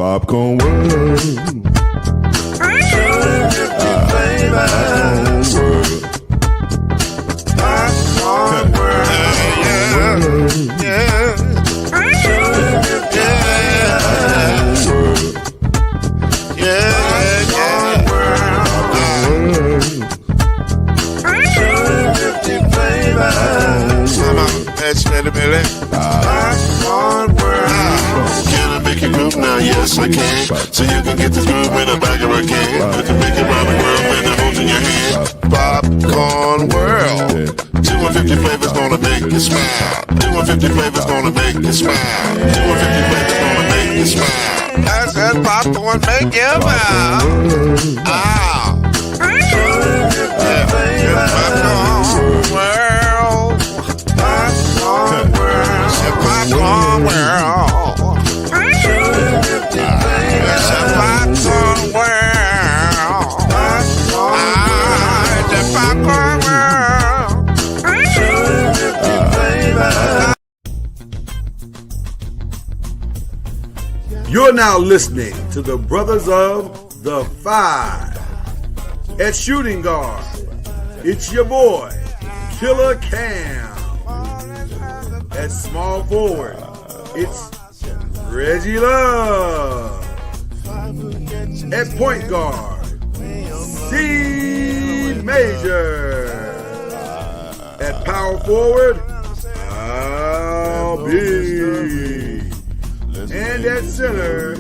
Popcorn World. Popcorn World. Yeah. Can I make you groove now? Yes, I can. So you can get this groove in the back of a can. You can make it round the world when it holds in your hand. Popcorn World. 250 flavors gonna make you smile. 250 flavors gonna make you smile. 250 flavors gonna make you smile. I said popcorn make you smile. Ah. Popcorn World. Popcorn World. Popcorn World. Popcorn World. The Popcorn World. You're now listening to the Brothers of the Five. At shooting guard, it's your boy, Killer Cam. At small forward, it's Reggie Love. At point guard, C Major. At power forward, I'll be. And at center,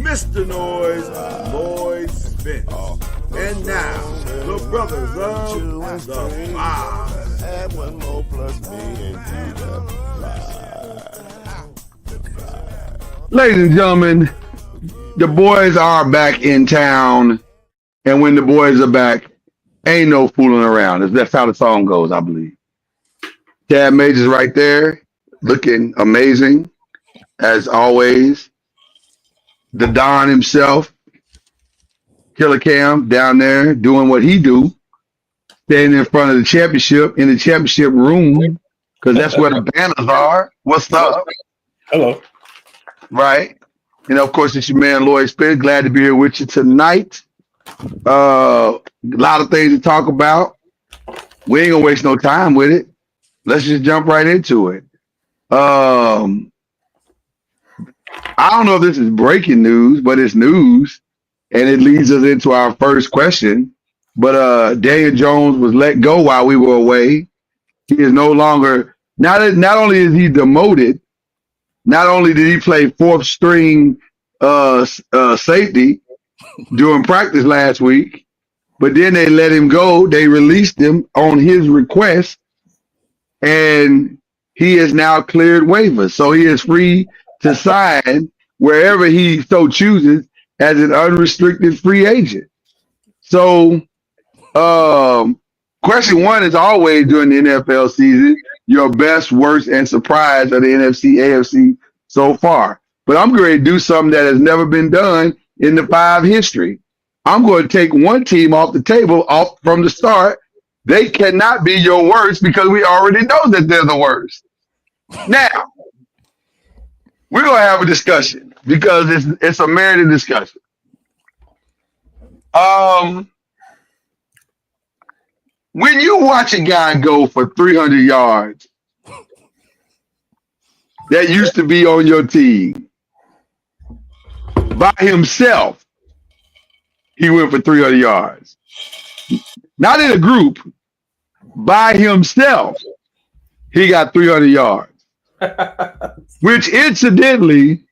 Mr. Noise, Lloyd Spence. And now, the Brothers of the Five. Ladies and gentlemen, the boys are back in town, and when the boys are back, ain't no fooling around. That's how the song goes, I believe. Chad Major's right there, looking amazing, as always. The Don himself, Killer Cam, down there doing what he do, standing in front of the championship, in the championship room, because that's where the banners are. What's up? Hello. Right. And of course, it's your man, Lloyd Spence. Glad to be here with you tonight. A lot of things to talk about. We ain't gonna waste no time with it. Let's just jump right into it. I don't know if this is breaking news, but it's news. And it leads us into our first question. But Daniel Jones was let go while we were away. He is no longer, not only is he demoted, not only did he play fourth string safety during practice last week, but then they let him go. They released him on his request, and he is now cleared waivers. So he is free to sign wherever he so chooses as an unrestricted free agent. So question one is always during the NFL season, your best, worst, and surprise of the NFC, AFC so far. But I'm going to do something that has never been done in the Five history. I'm going to take one team off the table off from the start. They cannot be your worst because we already know that they're the worst. Now, we're going to have a discussion because it's a merited discussion. When you watch a guy go for 300 yards that used to be on your team by himself, he went for 300 yards. Not in a group, by himself, he got 300 yards. Which incidentally,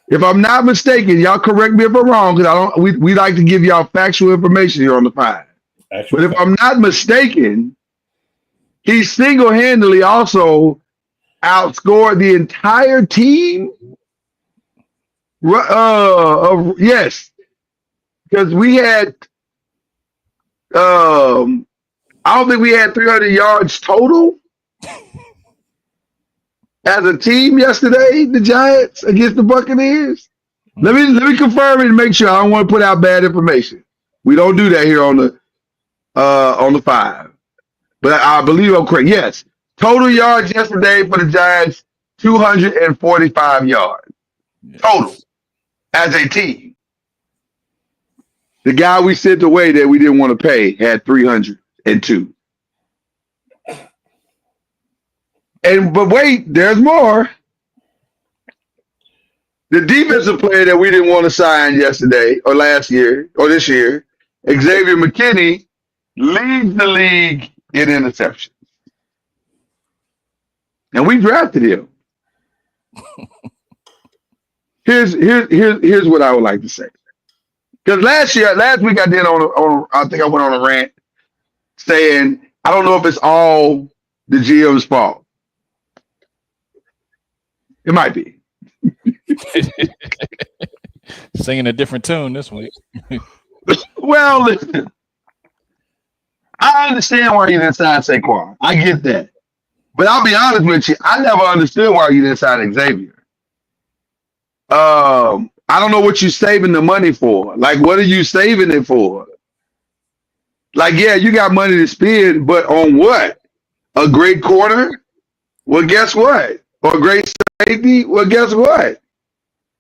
if I'm not mistaken, y'all correct me if I'm wrong, because we like to give y'all factual information here on the Five. But if I'm not mistaken, he single-handedly also outscored the entire team. Yes, because we had, I don't think we had 300 yards total as a team yesterday, the Giants against the Buccaneers. Let me confirm it and make sure. I don't want to put out bad information. We don't do that here on the Five. But I believe I'm correct. Yes. Total yards yesterday for the Giants, 245 yards. Total. as a team. The guy we sent away that we didn't want to pay had 302. But wait, there's more. The defensive player that we didn't want to sign yesterday or last year or this year, Xavier McKinney, leads the league in interceptions. And we drafted him. Here's what I would like to say. Because last week I did I think I went on a rant saying I don't know if it's all the GM's fault. It might be. Singing a different tune this week. Well, listen. I understand why you didn't sign Saquon. I get that. But I'll be honest with you, I never understood why you didn't sign Xavier. I don't know what you're saving the money for. Like, what are you saving it for? Like, yeah, you got money to spend, but on what? A great corner? Well, guess what? Or a great safety? Well, guess what?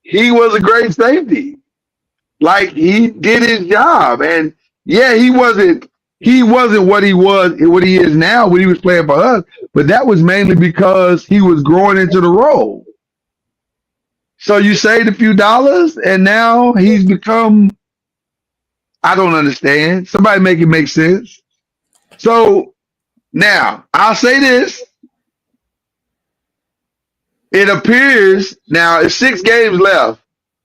He was a great safety. Like, he did his job. And yeah, he wasn't what he is now when he was playing for us, but that was mainly because he was growing into the role. So you saved a few dollars and now he's become, I don't understand. Somebody make it make sense. So now I'll say this. It appears now it's 6 games left.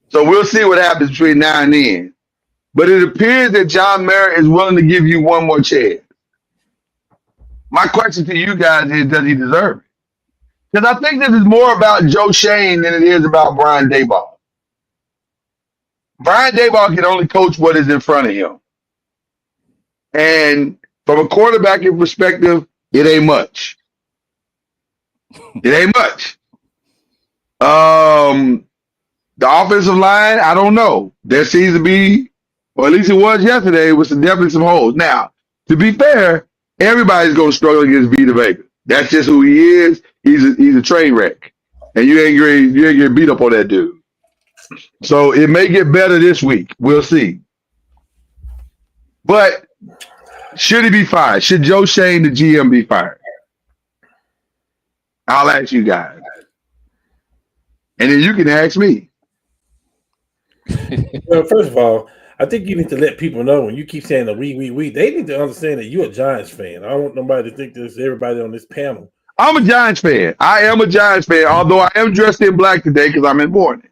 So we'll see what happens between now and then. But it appears that John Merritt is willing to give you one more chance. My question to you guys is, does he deserve it? Because I think this is more about Joe Shane than it is about Brian Daboll. Brian Daboll can only coach what is in front of him. And from a quarterbacking perspective, it ain't much. It ain't much. The offensive line, I don't know. There seems to be, or at least it was yesterday, with definitely some holes. Now, to be fair, everybody's going to struggle against Vita Vega. That's just who he is. He's a train wreck, and you ain't getting beat up on that dude. So it may get better this week. We'll see. But should he be fired? Should Joe Shane, the GM, be fired? I'll ask you guys, and then you can ask me. Well, first of all, I think you need to let people know when you keep saying the we, they need to understand that you're a Giants fan. I don't want nobody to think there's everybody on this panel. I'm a Giants fan. I am a Giants fan, although I am dressed in black today because I'm in mourning.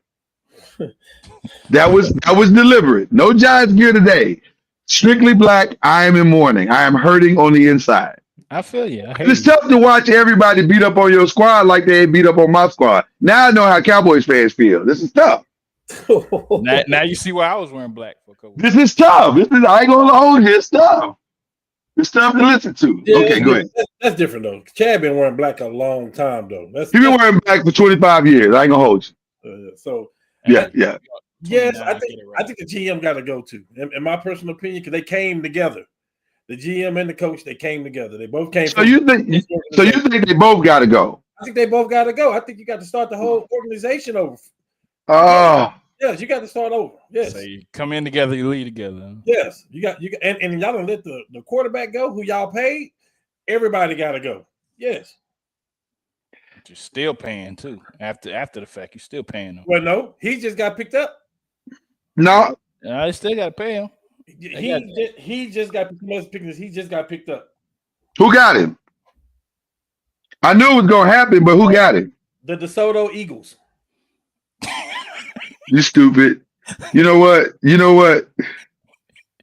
That was deliberate. No Giants gear today. Strictly black. I am in mourning. I am hurting on the inside. I feel you. It's tough to watch everybody beat up on your squad like they beat up on my squad. Now I know how Cowboys fans feel. This is tough. now you see why I was wearing black for a couple This is tough. I ain't gonna hold it. It's tough. It's tough to listen to. Yeah, okay, go ahead. That's different though. Chad been wearing black a long time though. He been wearing black for 25 years. I ain't gonna hold you. Yeah. Yes, I think the GM got to go too. In my personal opinion, because they came together. The GM and the coach, they came together. They both came. So you think they both got to go? I think they both got to go. I think you got to start the whole organization over. Oh. Yes, you got to start over. Yes. So you come in together, you lead together. Yes, you got and y'all don't let the quarterback go who y'all paid. Everybody got to go. Yes. But you're still paying too. After the fact, you're still paying them. Well, no, he just got picked up. No. I still got to pay him. He just got picked up. Who got him? I knew it was gonna happen, but who got him? The DeSoto Eagles. You stupid. You know what?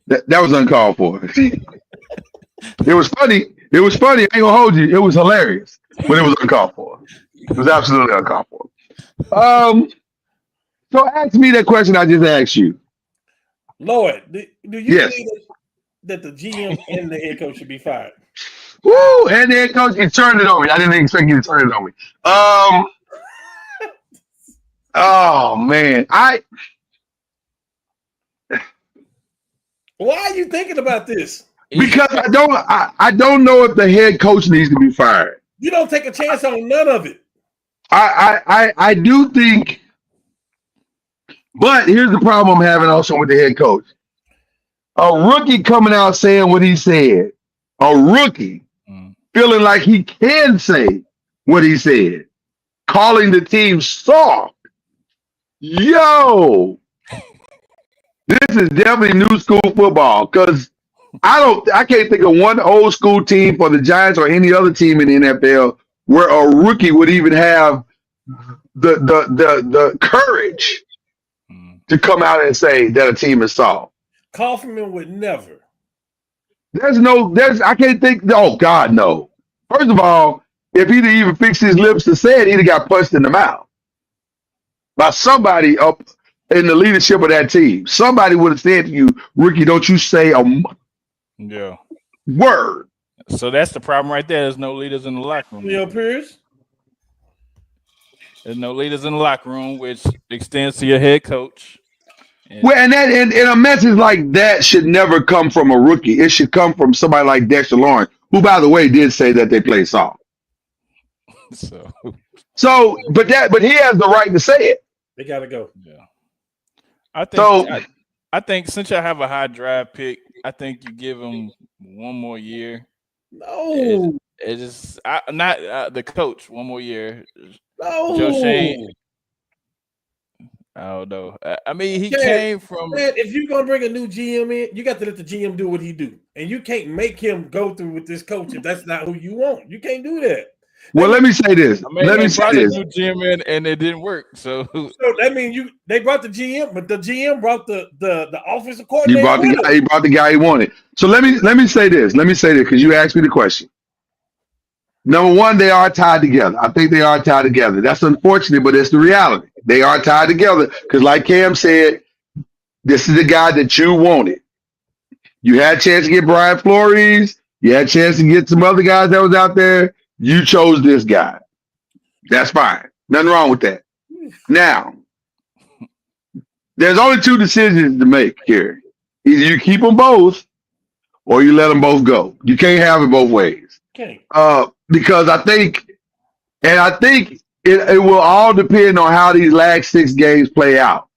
That was uncalled for. It was funny. I ain't gonna hold you. It was hilarious, but it was uncalled for. It was absolutely uncalled for. So ask me that question I just asked you. Lloyd, do you believe that the GM and the head coach should be fired? Woo! And the head coach, he turned it on me. I didn't expect you to turn it on me. Oh man, why are you thinking about this? Because I don't know if the head coach needs to be fired. You don't take a chance on none of it. I do think But here's the problem I'm having also with the head coach. A rookie coming out saying what he said. A rookie feeling like he can say what he said. Calling the team soft. Yo, this is definitely new school football because I can't think of one old school team for the Giants or any other team in the NFL where a rookie would even have the courage to come out and say that a team is soft. Kaufman would never. I can't think. Oh God, no. First of all, if he'd even fixed his lips to say it, he'd have got punched in the mouth by somebody up in the leadership of that team. Somebody would have said to you, Ricky, don't you say a word. So that's the problem right there. There's no leaders in the locker room. Leo Pierce? There's no leaders in the locker room, which extends to your head coach. And a message like that should never come from a rookie. It should come from somebody like Dexter Lawrence, who, by the way, did say that they play soft. So, but he has the right to say it. They gotta go. Yeah, I think since y'all have a high draft pick, I think you give him one more year. No, it's just not the coach. One more year. No, Joe Shane. I don't know. I mean, he came from. Man, if you're gonna bring a new GM in, you got to let the GM do what he do, and you can't make him go through with this coach if that's not who you want. You can't do that. Well, let me say this. I mean, let me say this. New GM in and it didn't work. So that means they brought the GM, but the GM brought the offensive coordinator. He brought the guy he wanted. So let me say this. Let me say this because you asked me the question. Number one, they are tied together. I think they are tied together. That's unfortunate, but it's the reality. They are tied together because, like Cam said, this is the guy that you wanted. You had a chance to get Brian Flores. You had a chance to get some other guys that was out there. You chose this guy. That's fine. Nothing wrong with that. Now, there's only two decisions to make here. Either you keep them both or you let them both go. You can't have it both ways. Okay. Because I think it will all depend on how these last 6 games play out.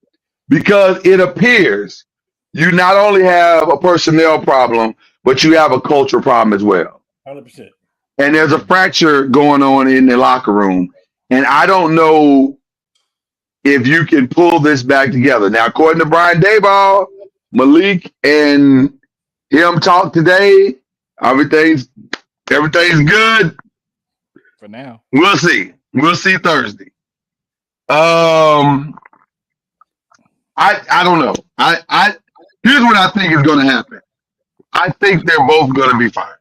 Because it appears you not only have a personnel problem, but you have a culture problem as well. 100%. And there's a fracture going on in the locker room. And I don't know if you can pull this back together. Now, according to Brian Daboll, Malik and him talk today, everything's good. For now. We'll see. We'll see Thursday. I don't know. Here's what I think is going to happen. I think they're both going to be fired.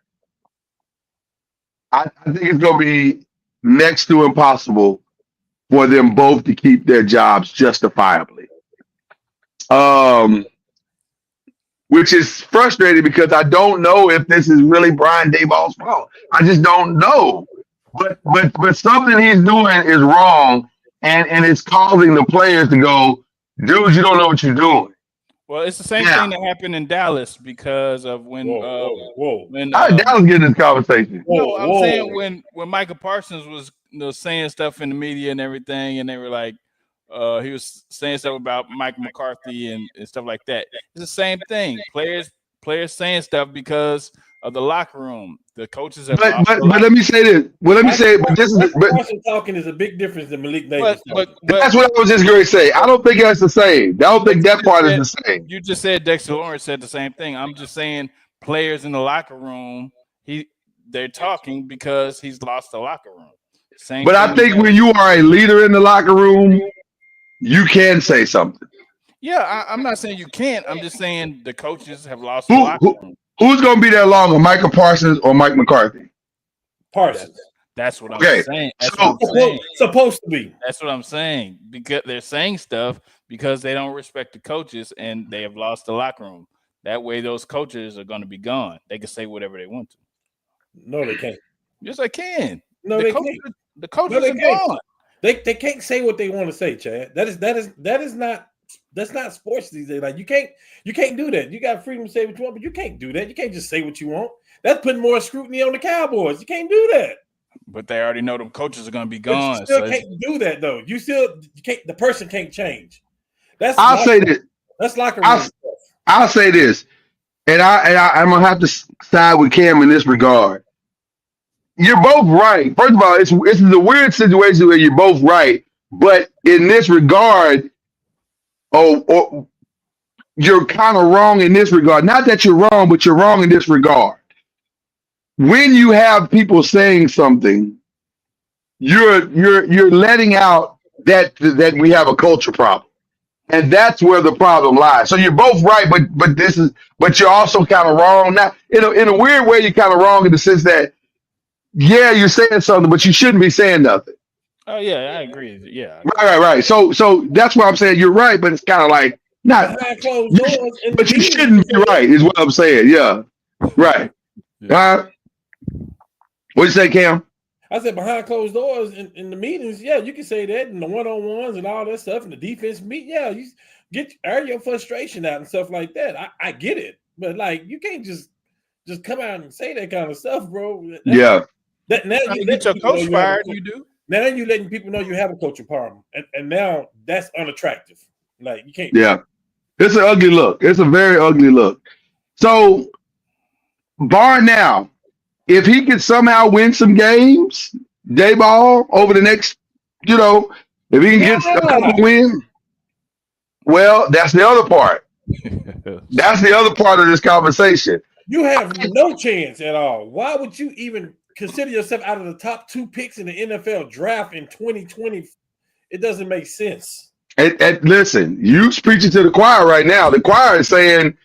I think it's going to be next to impossible for them both to keep their jobs justifiably. Which is frustrating because I don't know if this is really Brian Daboll's fault. I just don't know. But something he's doing is wrong, and it's causing the players to go, dude, you don't know what you're doing. Well, it's the same thing that happened in Dallas because of when Dallas getting this conversation. I'm saying when Micah Parsons was saying stuff in the media and everything, and they were like, he was saying stuff about Mike McCarthy and stuff like that. It's the same thing. Players saying stuff because of the locker room. The coaches have. But let me say this. Well, let me say. But this is. But talking is a big difference than Malik Davis. But that's what I was just going to say. I don't think that's the same. I don't think that part is the same. You just said Dexter Lawrence said the same thing. I'm just saying players in the locker room. They're talking because he's lost the locker room. But I think when you are a leader in the locker room, you can say something. Yeah, I'm not saying you can't. I'm just saying the coaches have lost the locker room. Who's going to be there longer, Micah Parsons or Mike McCarthy? Parsons. That's what I'm saying. That's what I'm saying. Supposed to be. That's what I'm saying. Because they're saying stuff because they don't respect the coaches and they have lost the locker room. That way, those coaches are going to be gone. They can say whatever they want to. No, they can't. Yes, they can. No, they can't. The coaches are gone. They can't say what they want to say, Chad. That's not sports these days. Like you can't do that. You got freedom to say what you want, but you can't do that. You can't just say what you want. That's putting more scrutiny on the Cowboys. You can't do that. But they already know the coaches are going to be gone. But you still can't do that though. You can't. The person can't change. I'll say this. That's locker room stuff. I'll say this, and I'm gonna have to side with Cam in this regard. You're both right. First of all, it's a weird situation where you're both right, but in this regard, or you're kind of wrong in this regard. Not that you're wrong, but you're wrong in this regard. When you have people saying something, you're letting out that we have a culture problem. And that's where the problem lies. So you're both right, but you're also kind of wrong. Now, in a weird way, you're kind of wrong in the sense that, yeah, you're saying something, but you shouldn't be saying nothing. Oh yeah, I agree. Yeah. Right. So that's why I'm saying you're right, but it's kind of like not. But you shouldn't be right, is what I'm saying. Yeah, right. Yeah. What you say, Cam? I said behind closed doors in the meetings, yeah, you can say that, and the one-on-ones and all that stuff, and the defense meet, yeah, you air your frustration out and stuff like that. I get it, but like you can't just come out and say that kind of stuff, bro. Yeah. Now you get your coach fired. You do. Now you're letting people know you have a coaching problem, and now that's unattractive. Like you can't. Yeah, it's an ugly look. It's a very ugly look. So, bar now. If he could somehow win some games, Dayball, over the next, if he can get a couple wins, well, that's the other part. That's the other part of this conversation. You have no chance at all. Why would you even consider yourself out of the top 2 picks in the NFL draft in 2020? It doesn't make sense. And listen, you preaching to the choir right now. The choir is saying,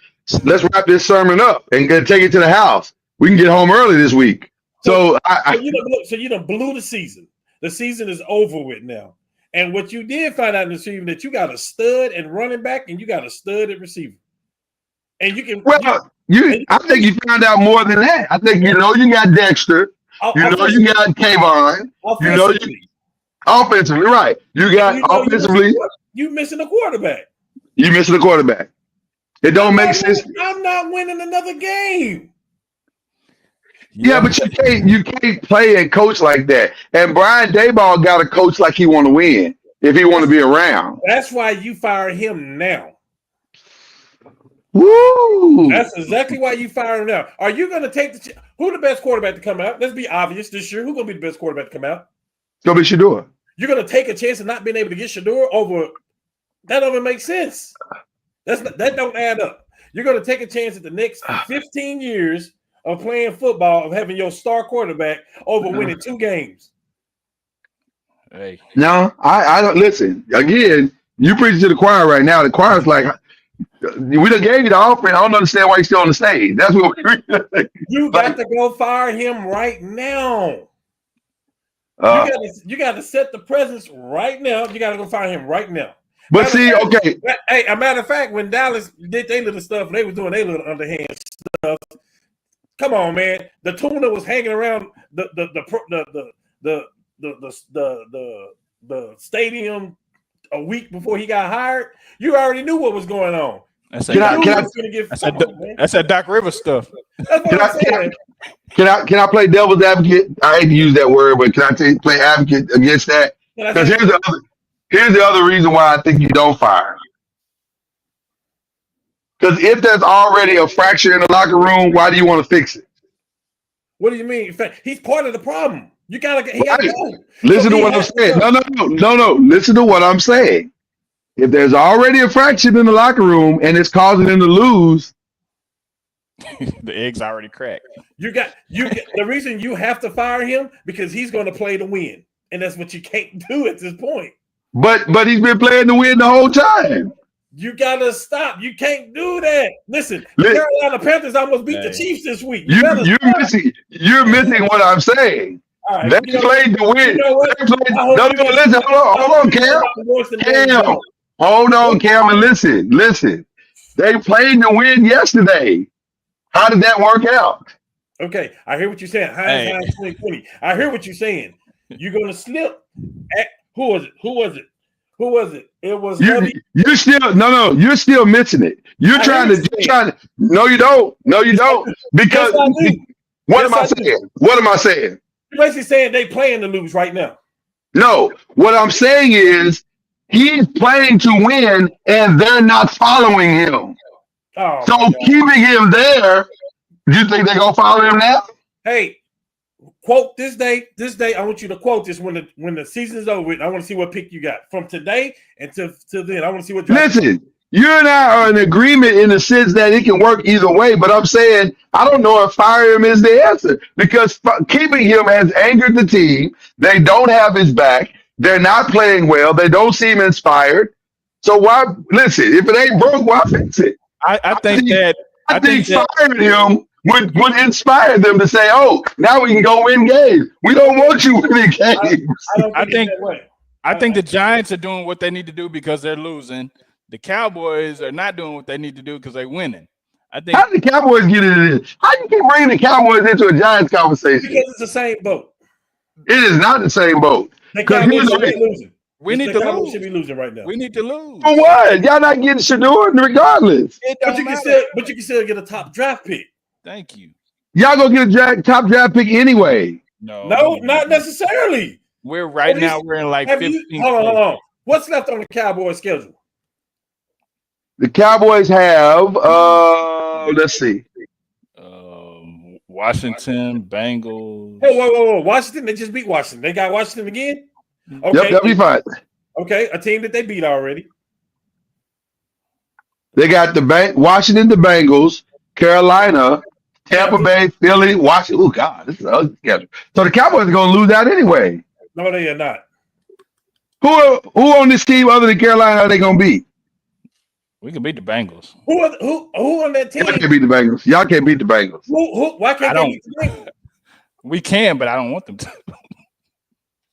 let's wrap this sermon up and take it to the house. We can get home early this week. So you done blew the season. The season is over with now. And what you did find out in the season that you got a stud at running back and you got a stud at receiver. And you can I think you found out more than that. I think you got Dexter. You got Kayvon. Offensively, right. You got offensively. You missing a quarterback. You missing a quarterback. It don't make sense. I'm not winning another game. Yeah, but you can't play and coach like that. And Brian Daboll got to coach like he want to win if he want to be around. That's why you fire him now. Woo! That's exactly why you fire him now. Are you going to take who the best quarterback to come out? Let's be obvious this year. Who's going to be the best quarterback to come out? It's going to be Shador. You're going to take a chance of not being able to get Shador over. That doesn't make sense. That don't add up. You're going to take a chance at the next 15 years of playing football, of having your star quarterback over winning 2 games. Hey. No, I don't listen. Again, you preaching to the choir right now. The choir's like, we done gave you the offering. I don't understand why you're still on the stage. That's what you got to go fire him right now. You got to set the presence right now. You got to go fire him right now. But okay. Hey, a matter of fact, when Dallas did their little stuff, they were doing their little underhand stuff. Come on, man. The tuna was hanging around the stadium a week before he got hired. You already knew what was going on. That's that Doc Rivers stuff. Can I play devil's advocate? I hate to use that word, but can I play advocate against that? Because here's the other reason why I think you don't fire. Because if there's already a fracture in the locker room, why do you want to fix it? What do you mean? In fact, he's part of the problem. He gotta go. Listen to what I'm saying. No. Listen to what I'm saying. If there's already a fracture in the locker room and it's causing them to lose, the egg's already cracked. The reason you have to fire him because he's going to play to win, and that's what you can't do at this point. But he's been playing to win the whole time. You gotta stop. You can't do that. Listen, Carolina Panthers almost beat the Chiefs this week. You're missing what I'm saying. Right, they played to win. Listen, hold on, Cam. Hold on, Cam, and listen. They played to win yesterday. How did that work out? Okay, I hear what you're saying. Hindsight 2020. I hear what you're saying. You're gonna slip. Who was it? It was you're still missing it. You're trying to no, you don't. Because what am I saying? What am I saying? You're basically saying they playing to lose right now. No, what I'm saying is He's playing to win, and they're not following him. Oh, So my God. keeping him there, do you think they're gonna follow him now? Hey, quote this day. This day, I want you to quote this when the season's over with. I want to see what pick you got from today and till then. I want to see what. Listen, you and I are in agreement in the sense that it can work either way. But I'm saying I don't know if firing him is the answer because keeping him has angered the team. They don't have his back. They're not playing well. They don't seem inspired. So why listen? If it ain't broke, why fix it? I think firing him would inspire them to say, "Oh, now we can go win games. We don't want you winning games." I think the Giants are doing what they need to do because they're losing. The Cowboys are not doing what they need to do because they're winning. I think. How did the Cowboys get into this? How you keep bringing the Cowboys into a Giants conversation? Because it's the same boat. It is not the same boat. The Cowboys should be losing. We need to lose. Should be losing right now. We need to lose. For what? Y'all not getting Shador regardless. But you can still get a top draft pick. Thank you. Y'all gonna get a top draft pick anyway. No, not necessarily. We're in like 15. Hold on. What's left on the Cowboys schedule? The Cowboys have let's see. Washington, Bengals. Whoa. Washington, they just beat Washington. They got Washington again? Okay. Yep, that'll be fine. Okay, a team that they beat already. They got the Washington, the Bengals, Carolina, Tampa Bay, Philly, Washington. Oh God, this is an ugly schedule. So the Cowboys are gonna lose out anyway. No, they are not. Who on this team other than Carolina are they gonna beat? We can beat the Bengals. Who on that team? Y'all can't beat the Bengals. Y'all can't beat the Bengals. Why can't they beat the Bengals? We can, but I don't want them to.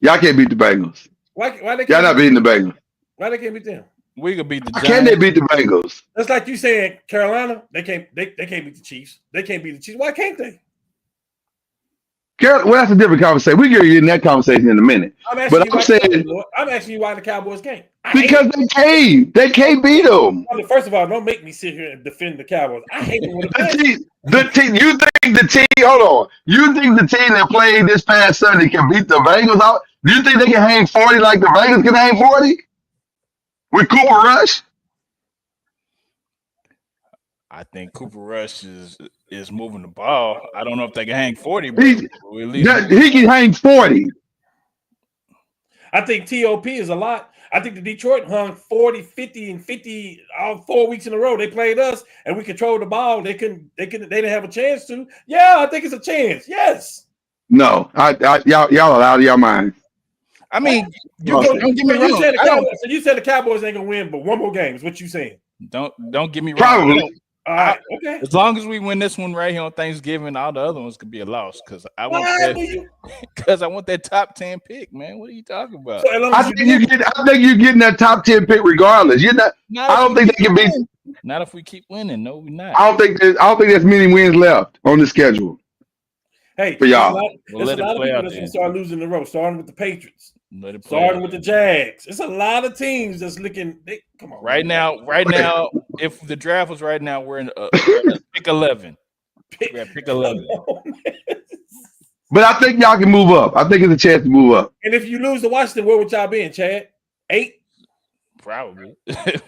Y'all can't beat the Bengals. Why they Y'all not beating the Bengals. Why they can't beat them? We could beat the Giants. Can they beat the Bengals? That's like you saying Carolina, they can't beat the Chiefs. They can't beat the Chiefs. Why can't they? Well, that's a different conversation. We get in that conversation in a minute. I'm asking you why the Cowboys can't. Because they can't beat them. First of all, don't make me sit here and defend the Cowboys. I hate them when the team. You think the team? Hold on. You think the team that played this past Sunday can beat the Bengals out? Do you think they can hang 40 like the Bengals can hang 40 with Cooper Rush? I think Cooper Rush is moving the ball. I don't know if they can hang 40, but he can hang 40. I think TOP is a lot. I think the Detroit hung 40, 50, and 50 all 4 weeks in a row. They played us, and we controlled the ball. They didn't have a chance to. Yeah, I think it's a chance. Yes. No, y'all are out of your mind. I mean, don't get me wrong. You said the Cowboys ain't gonna win, but one more game is what you saying. Don't get me wrong. Probably. All right. Okay. As long as we win this one right here on Thanksgiving, all the other ones could be a loss because I want that top 10 pick, man. What are you talking about? So I think you're getting that top 10 pick regardless. You're not. I don't think they can beat. Not if we keep winning. No, we're not. I don't think there's many wins left on the schedule. Hey, for y'all, there's a lot of people that's gonna start losing the road, starting with the Patriots. Starting with the Jags. It's a lot of teams that's looking. Come on. Right now, if the draft was right now, we're in pick 11. We're at pick 11. But I think y'all can move up. I think it's a chance to move up. And if you lose to Washington, where would y'all be in, Chad? 8? Probably 5.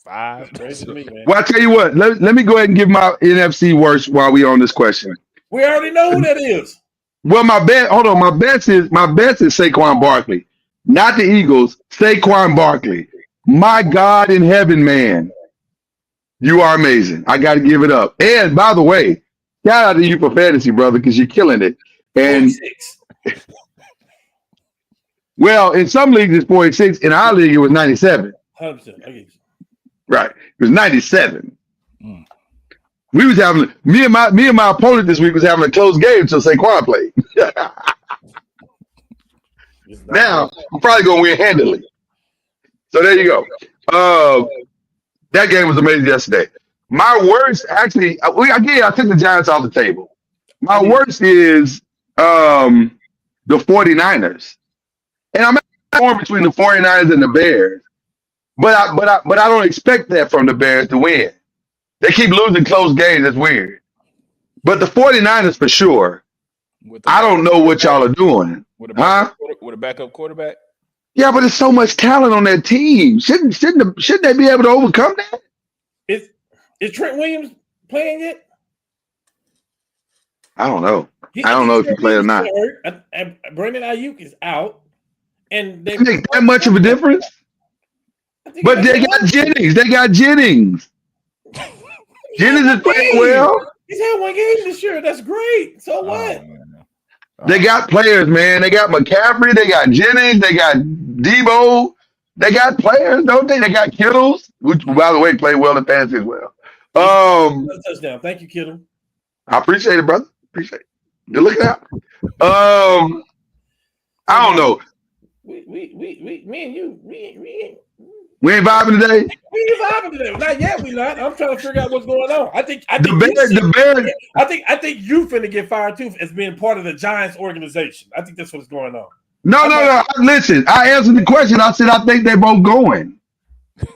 Well, I tell you what. Let me go ahead and give my NFC worst while we on this question. We already know who that is. Well, my bet is Saquon Barkley, not the Eagles. Saquon Barkley, my God in heaven, man, you are amazing. I got to give it up. And by the way, shout out to you for fantasy, brother, because you're killing it. And 46. Well, in some leagues it's 46. In our league, it was 97. 100%. Right, it was 97. We was having me and my opponent this week was having a close game until Saquon played. Now I'm probably gonna win handily. So there you go. That game was amazing yesterday. My worst, actually, I took the Giants off the table. My worst is the 49ers, and I'm torn between the 49ers and the Bears. But I don't expect that from the Bears to win. They keep losing close games. That's weird. But the 49ers for sure. I don't know what y'all are doing. With a backup quarterback? Yeah, but there's so much talent on that team. Shouldn't they be able to overcome that? Is Trent Williams playing yet? I don't know. I don't know if he played or not. Brandon Ayuk is out, and they make that much of a difference. But they got Jennings. Jennings is playing well. He's had one game this year. That's great. So what? They got players, man. They got McCaffrey. They got Jennings. They got Debo. They got players, don't they? They got Kittles, which, by the way, played well in fantasy as well. Touchdown. Thank you, Kittle. I appreciate it, brother. Appreciate it. Good looking out. I don't know. Me and you, we ain't vibing today. We ain't vibing today. Not yet. We not. I'm trying to figure out what's going on. I think the Bears. I think you finna get fired too as being part of the Giants organization. I think that's what's going on. No. Listen, I answered the question. I said I think they're both going.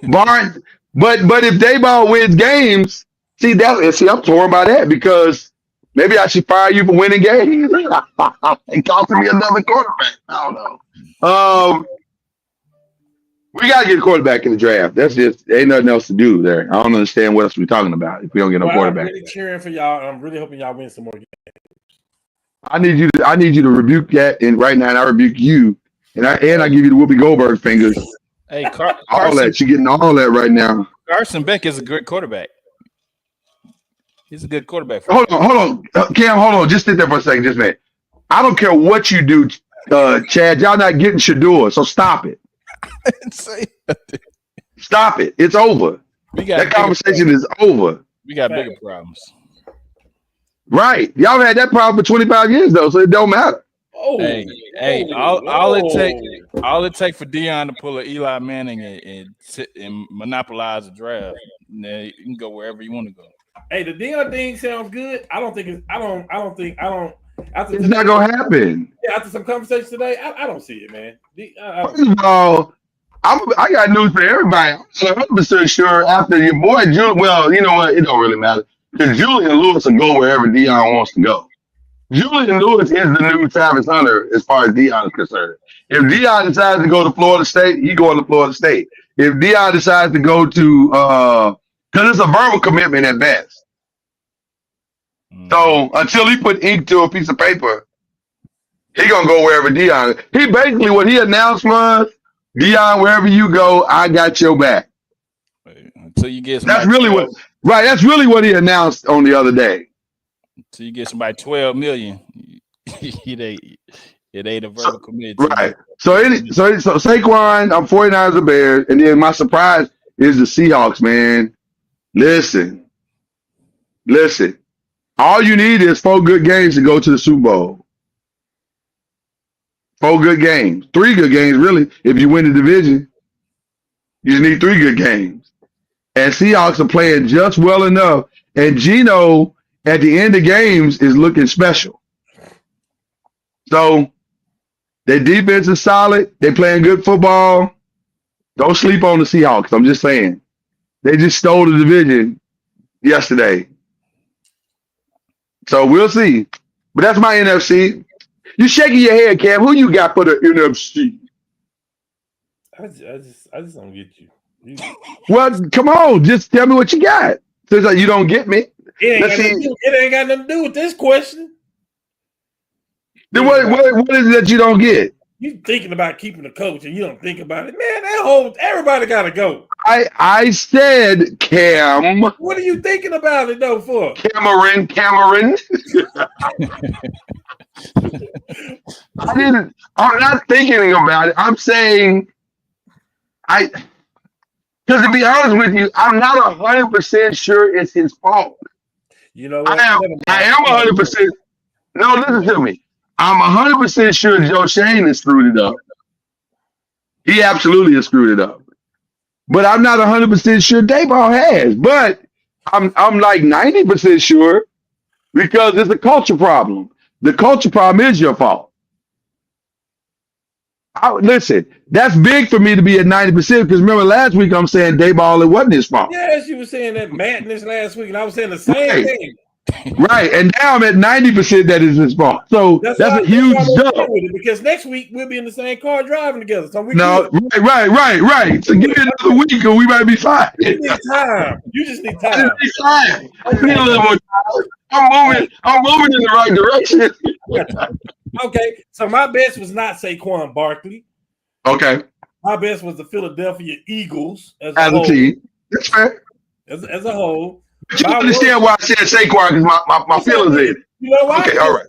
Barnes, but if Dayball wins games, see, I'm torn by that because maybe I should fire you for winning games. It costing me another quarterback. I don't know. We gotta get a quarterback in the draft. That's just ain't nothing else to do there. I don't understand what else we're talking about if we don't get no quarterback. I'm really cheering for y'all. I'm really hoping y'all win some more games. I need you to rebuke that, and right now, and I rebuke you, and I give you the Whoopi Goldberg fingers. Hey, all that you're getting all that right now. Carson Beck is a good quarterback. He's a good quarterback. Hold on, Cam. Hold on, just sit there for a second, just a minute. I don't care what you do, Chad. Y'all not getting Shador, so stop it. Stop it. It's over. That conversation is over. We got bigger problems. Right. Y'all had that problem for 25 years though, so it don't matter. All it take for Deion to pull an Eli Manning and monopolize the draft. You can go wherever you want to go. Hey, the Deion thing sounds good. I don't think it's not gonna happen. Yeah, after some conversations today, I don't see it, man. First of all, I got news for everybody. I'm 100% sure after your boy Julian. Well, you know what? It don't really matter because Julian Lewis will go wherever Deion wants to go. Julian Lewis is the new Travis Hunter as far as Deion is concerned. If Deion decides to go to Florida State, he going to Florida State. If Deion decides to go to, because it's a verbal commitment at best. So until he put ink to a piece of paper, he gonna go wherever Deion. He basically what he announced was, Deion, wherever you go, I got your back. Until you get that's really what he announced on the other day. Until you get somebody $12 million, it ain't a verbal commitment. Right. So Saquon, I'm 49ers and Bears, and then my surprise is the Seahawks, man. Listen. All you need is 4 good games to go to the Super Bowl. 4 good games. 3 good games, really. If you win the division, you just need 3 good games. And Seahawks are playing just well enough. And Geno, at the end of games, is looking special. So, their defense is solid. They're playing good football. Don't sleep on the Seahawks. I'm just saying. They just stole the division yesterday. So we'll see. But that's my NFC. You shaking your head, Cam. Who you got for the NFC? I just don't get you. Well, come on. Just tell me what you got. Since you don't get me. It ain't got nothing to do with this question. Then what is it that you don't get? You thinking about keeping the coach and you don't think about it. Man, everybody got to go. I said Cam. What are you thinking about it though for? Cameron. I'm not thinking about it. I'm saying because to be honest with you, I'm not 100% sure it's his fault. You know what? I am 100%. No, listen to me. I'm 100% sure Joe Shane has screwed it up. He absolutely has screwed it up. But I'm not 100% sure Dayball has. But I'm like 90% sure because it's a culture problem. The culture problem is your fault. Listen, that's big for me to be at 90% because remember last week I'm saying Dayball, it wasn't his fault. Yes, you were saying that madness last week, and I was saying the same thing. Right, and now I'm at 90% that is his fault. So that's a huge jump. Because next week we'll be in the same car driving together. So we No, right. So give me another week, and we might be fine. You need time. You just need I time. need time. I need a little more time. I'm moving in the right direction. Okay, so my best was not Saquon Barkley. Okay, My best was the Philadelphia Eagles as as a team, that's fair. As a whole. But you understand why I said Saquon, because my feelings in it. You know why? Okay, all right.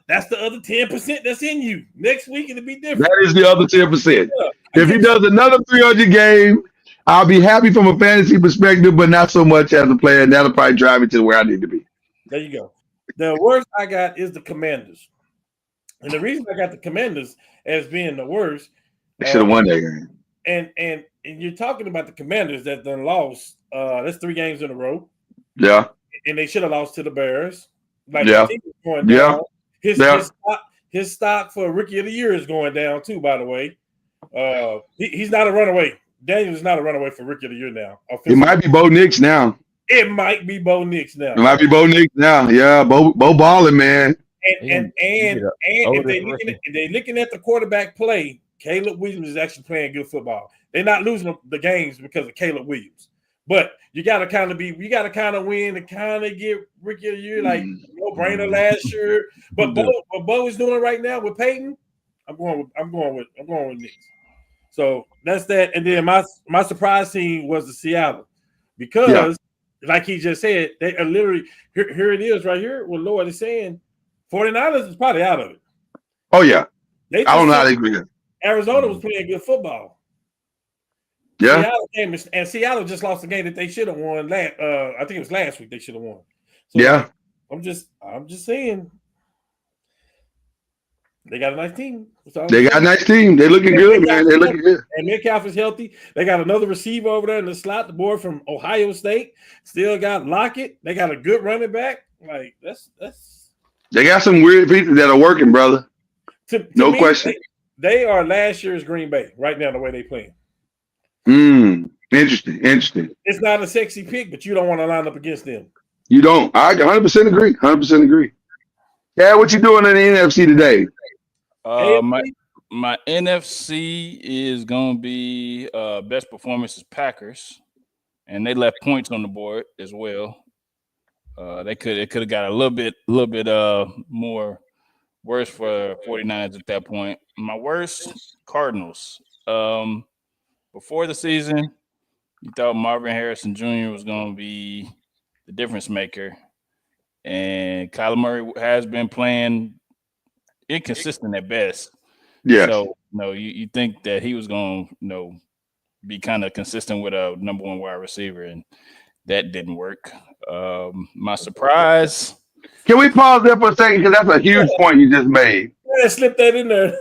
That's the other 10% that's in you. Next week it'll be different. That is the other 10%. Yeah. If he does another 300 game, I'll be happy from a fantasy perspective, but not so much as a player. And that'll probably drive me to where I need to be. There you go. The worst I got is the Commanders. And the reason I got the Commanders as being the worst. They should have won that game. And you're talking about the Commanders that done lost. That's 3 games in a row. Yeah. And they should have lost to the Bears. Like yeah. Going down. His stock for Rookie of the Year is going down too, by the way. He's not a runaway. Daniel is not a runaway for Rookie of the Year now. It might be Bo Nix now. It might be Bo Nix now. It might be Bo Nix now. Yeah, Bo balling, man. And if they're looking at the quarterback play, Caleb Williams is actually playing good football. They're not losing the games because of Caleb Williams. But you gotta kind of win to kind of get Rookie of the Year, like no brainer last year. But Bo is doing right now with Peyton. I'm going with Nix. So that's that. And then my surprise team was the Seattle, because like he just said, they are literally here it is right here. What Lord is saying, 49ers is probably out of it. Oh yeah, I don't know how they agree. Arizona was playing good football. Yeah, Seattle just lost a game that they should have won. I think it was last week they should have won. So yeah, I'm just saying they got a nice team. They got a nice team. They're looking good, man. They're looking good. And Metcalf is healthy. They got another receiver over there in the slot. The boy from Ohio State still got Lockett. They got a good running back. Like that's. They got some weird pieces that are working, brother. No question. They are last year's Green Bay right now. The way they playing. Interesting. It's not a sexy pick, but you don't want to line up against them. You don't. I 100% agree. 100% agree. Yeah, what you doing in the NFC today? My NFC is gonna be best performance is Packers, and they left points on the board as well. It could have got a little bit more worse for 49ers at that point. My worst, Cardinals. Before the season, you thought Marvin Harrison Jr. was going to be the difference maker. And Kyler Murray has been playing inconsistent at best. Yeah. So, you think that he was going to, be kind of consistent with a number 1 wide receiver, and that didn't work. My surprise. Can we pause there for a second? Because that's a huge point you just made. Yeah, slip that in there.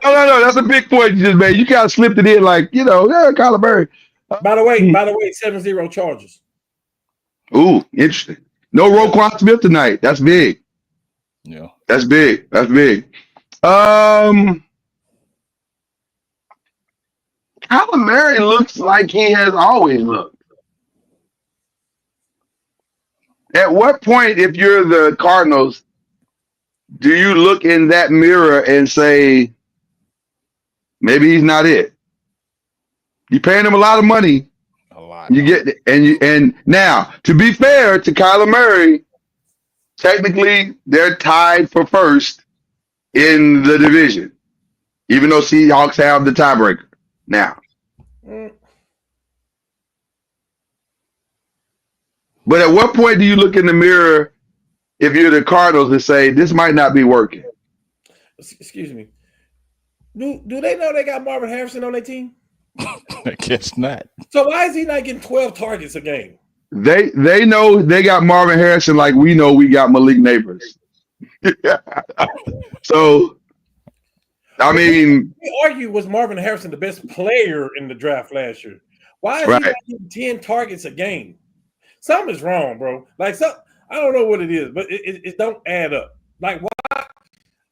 No. That's a big point you just made. You kind of slipped it in like, Kyler Murray. By the way, 7-0 Chargers. Ooh, interesting. No Roquan Smith tonight. That's big. Yeah. That's big. Kyler Murray looks like he has always looked. At what point, if you're the Cardinals, do you look in that mirror and say, maybe he's not it? You're paying him a lot of money. A lot. And now, to be fair to Kyler Murray, technically they're tied for first in the division, even though Seahawks have the tiebreaker now. But at what point do you look in the mirror if you're the Cardinals and say, this might not be working? Excuse me. Do they know they got Marvin Harrison on their team? I guess not. So why is he not getting 12 targets a game? They know they got Marvin Harrison like we know we got Malik Neighbors. So, I mean. We argue, was Marvin Harrison the best player in the draft last year? Why is he not getting 10 targets a game? Something is wrong, bro. Like, I don't know what it is, but it don't add up. Like, why?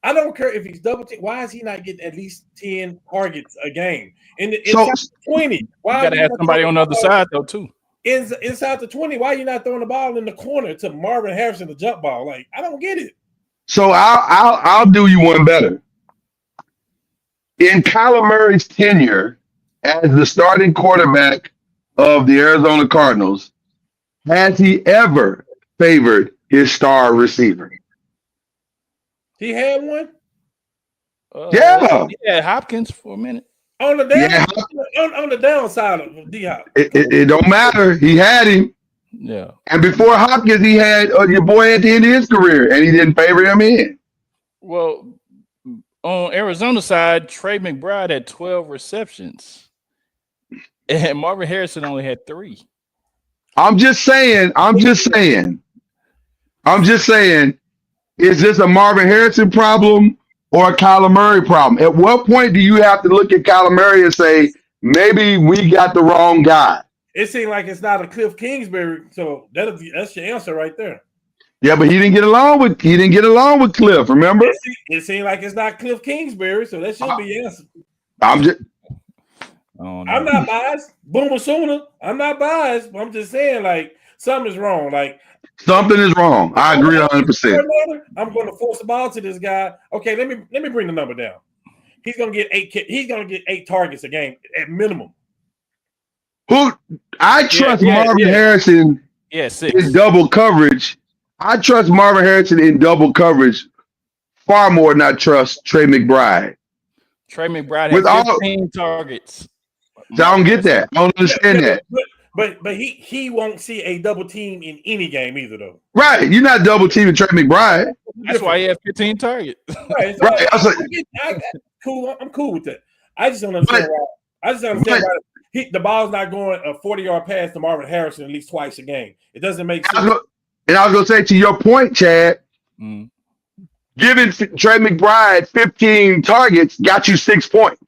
I don't care if he's double team. Why is he not getting at least 10 targets a game? And it's 20. Why? You got to have somebody on the other side, though, too. inside the 20. Why are you not throwing the ball in the corner to Marvin Harrison, the jump ball? Like, I don't get it. So I'll do you one better. In Kyler Murray's tenure as the starting quarterback of the Arizona Cardinals, has he ever favored his star receiver? He had one Yeah. Yeah, Hopkins for a minute. on the down Yeah. on the downside of D-Hop. It don't matter. He had him. Yeah. And before Hopkins, he had your boy at the end of his career, and he didn't favor him in. Well, on Arizona side, Trey McBride had 12 receptions, and Marvin Harrison only had 3. I'm just saying, is this a Marvin Harrison problem or a Kyler Murray problem? At what point do you have to look at Kyler Murray and say, maybe we got the wrong guy? It seemed like it's not a Cliff Kingsbury, so that's your answer right there. Yeah, but he didn't get along with Cliff, remember? It seemed like it's not Cliff Kingsbury, so that should be your answer. I'm not biased. Boomer Sooner. I'm not biased. But I'm just saying, like, something is wrong. Like, something is wrong. I agree 100%. I'm going to force the ball to this guy. Okay, let me bring the number down. He's gonna get 8. He's gonna get 8 targets a game at minimum. I trust Marvin Harrison in double coverage. I trust Marvin Harrison in double coverage far more than I trust Trey McBride. Trey McBride had 15 targets. So I don't get that. I don't understand that. But he won't see a double team in any game either, though. Right. You're not double teaming Trey McBride. That's why he had 15 targets. Right. So right. Cool. I'm cool with that. I just don't understand why. The ball's not going a 40-yard pass to Marvin Harrison at least twice a game. It doesn't make sense. And I was going to say, to your point, Chad, giving Trey McBride 15 targets got you 6 points.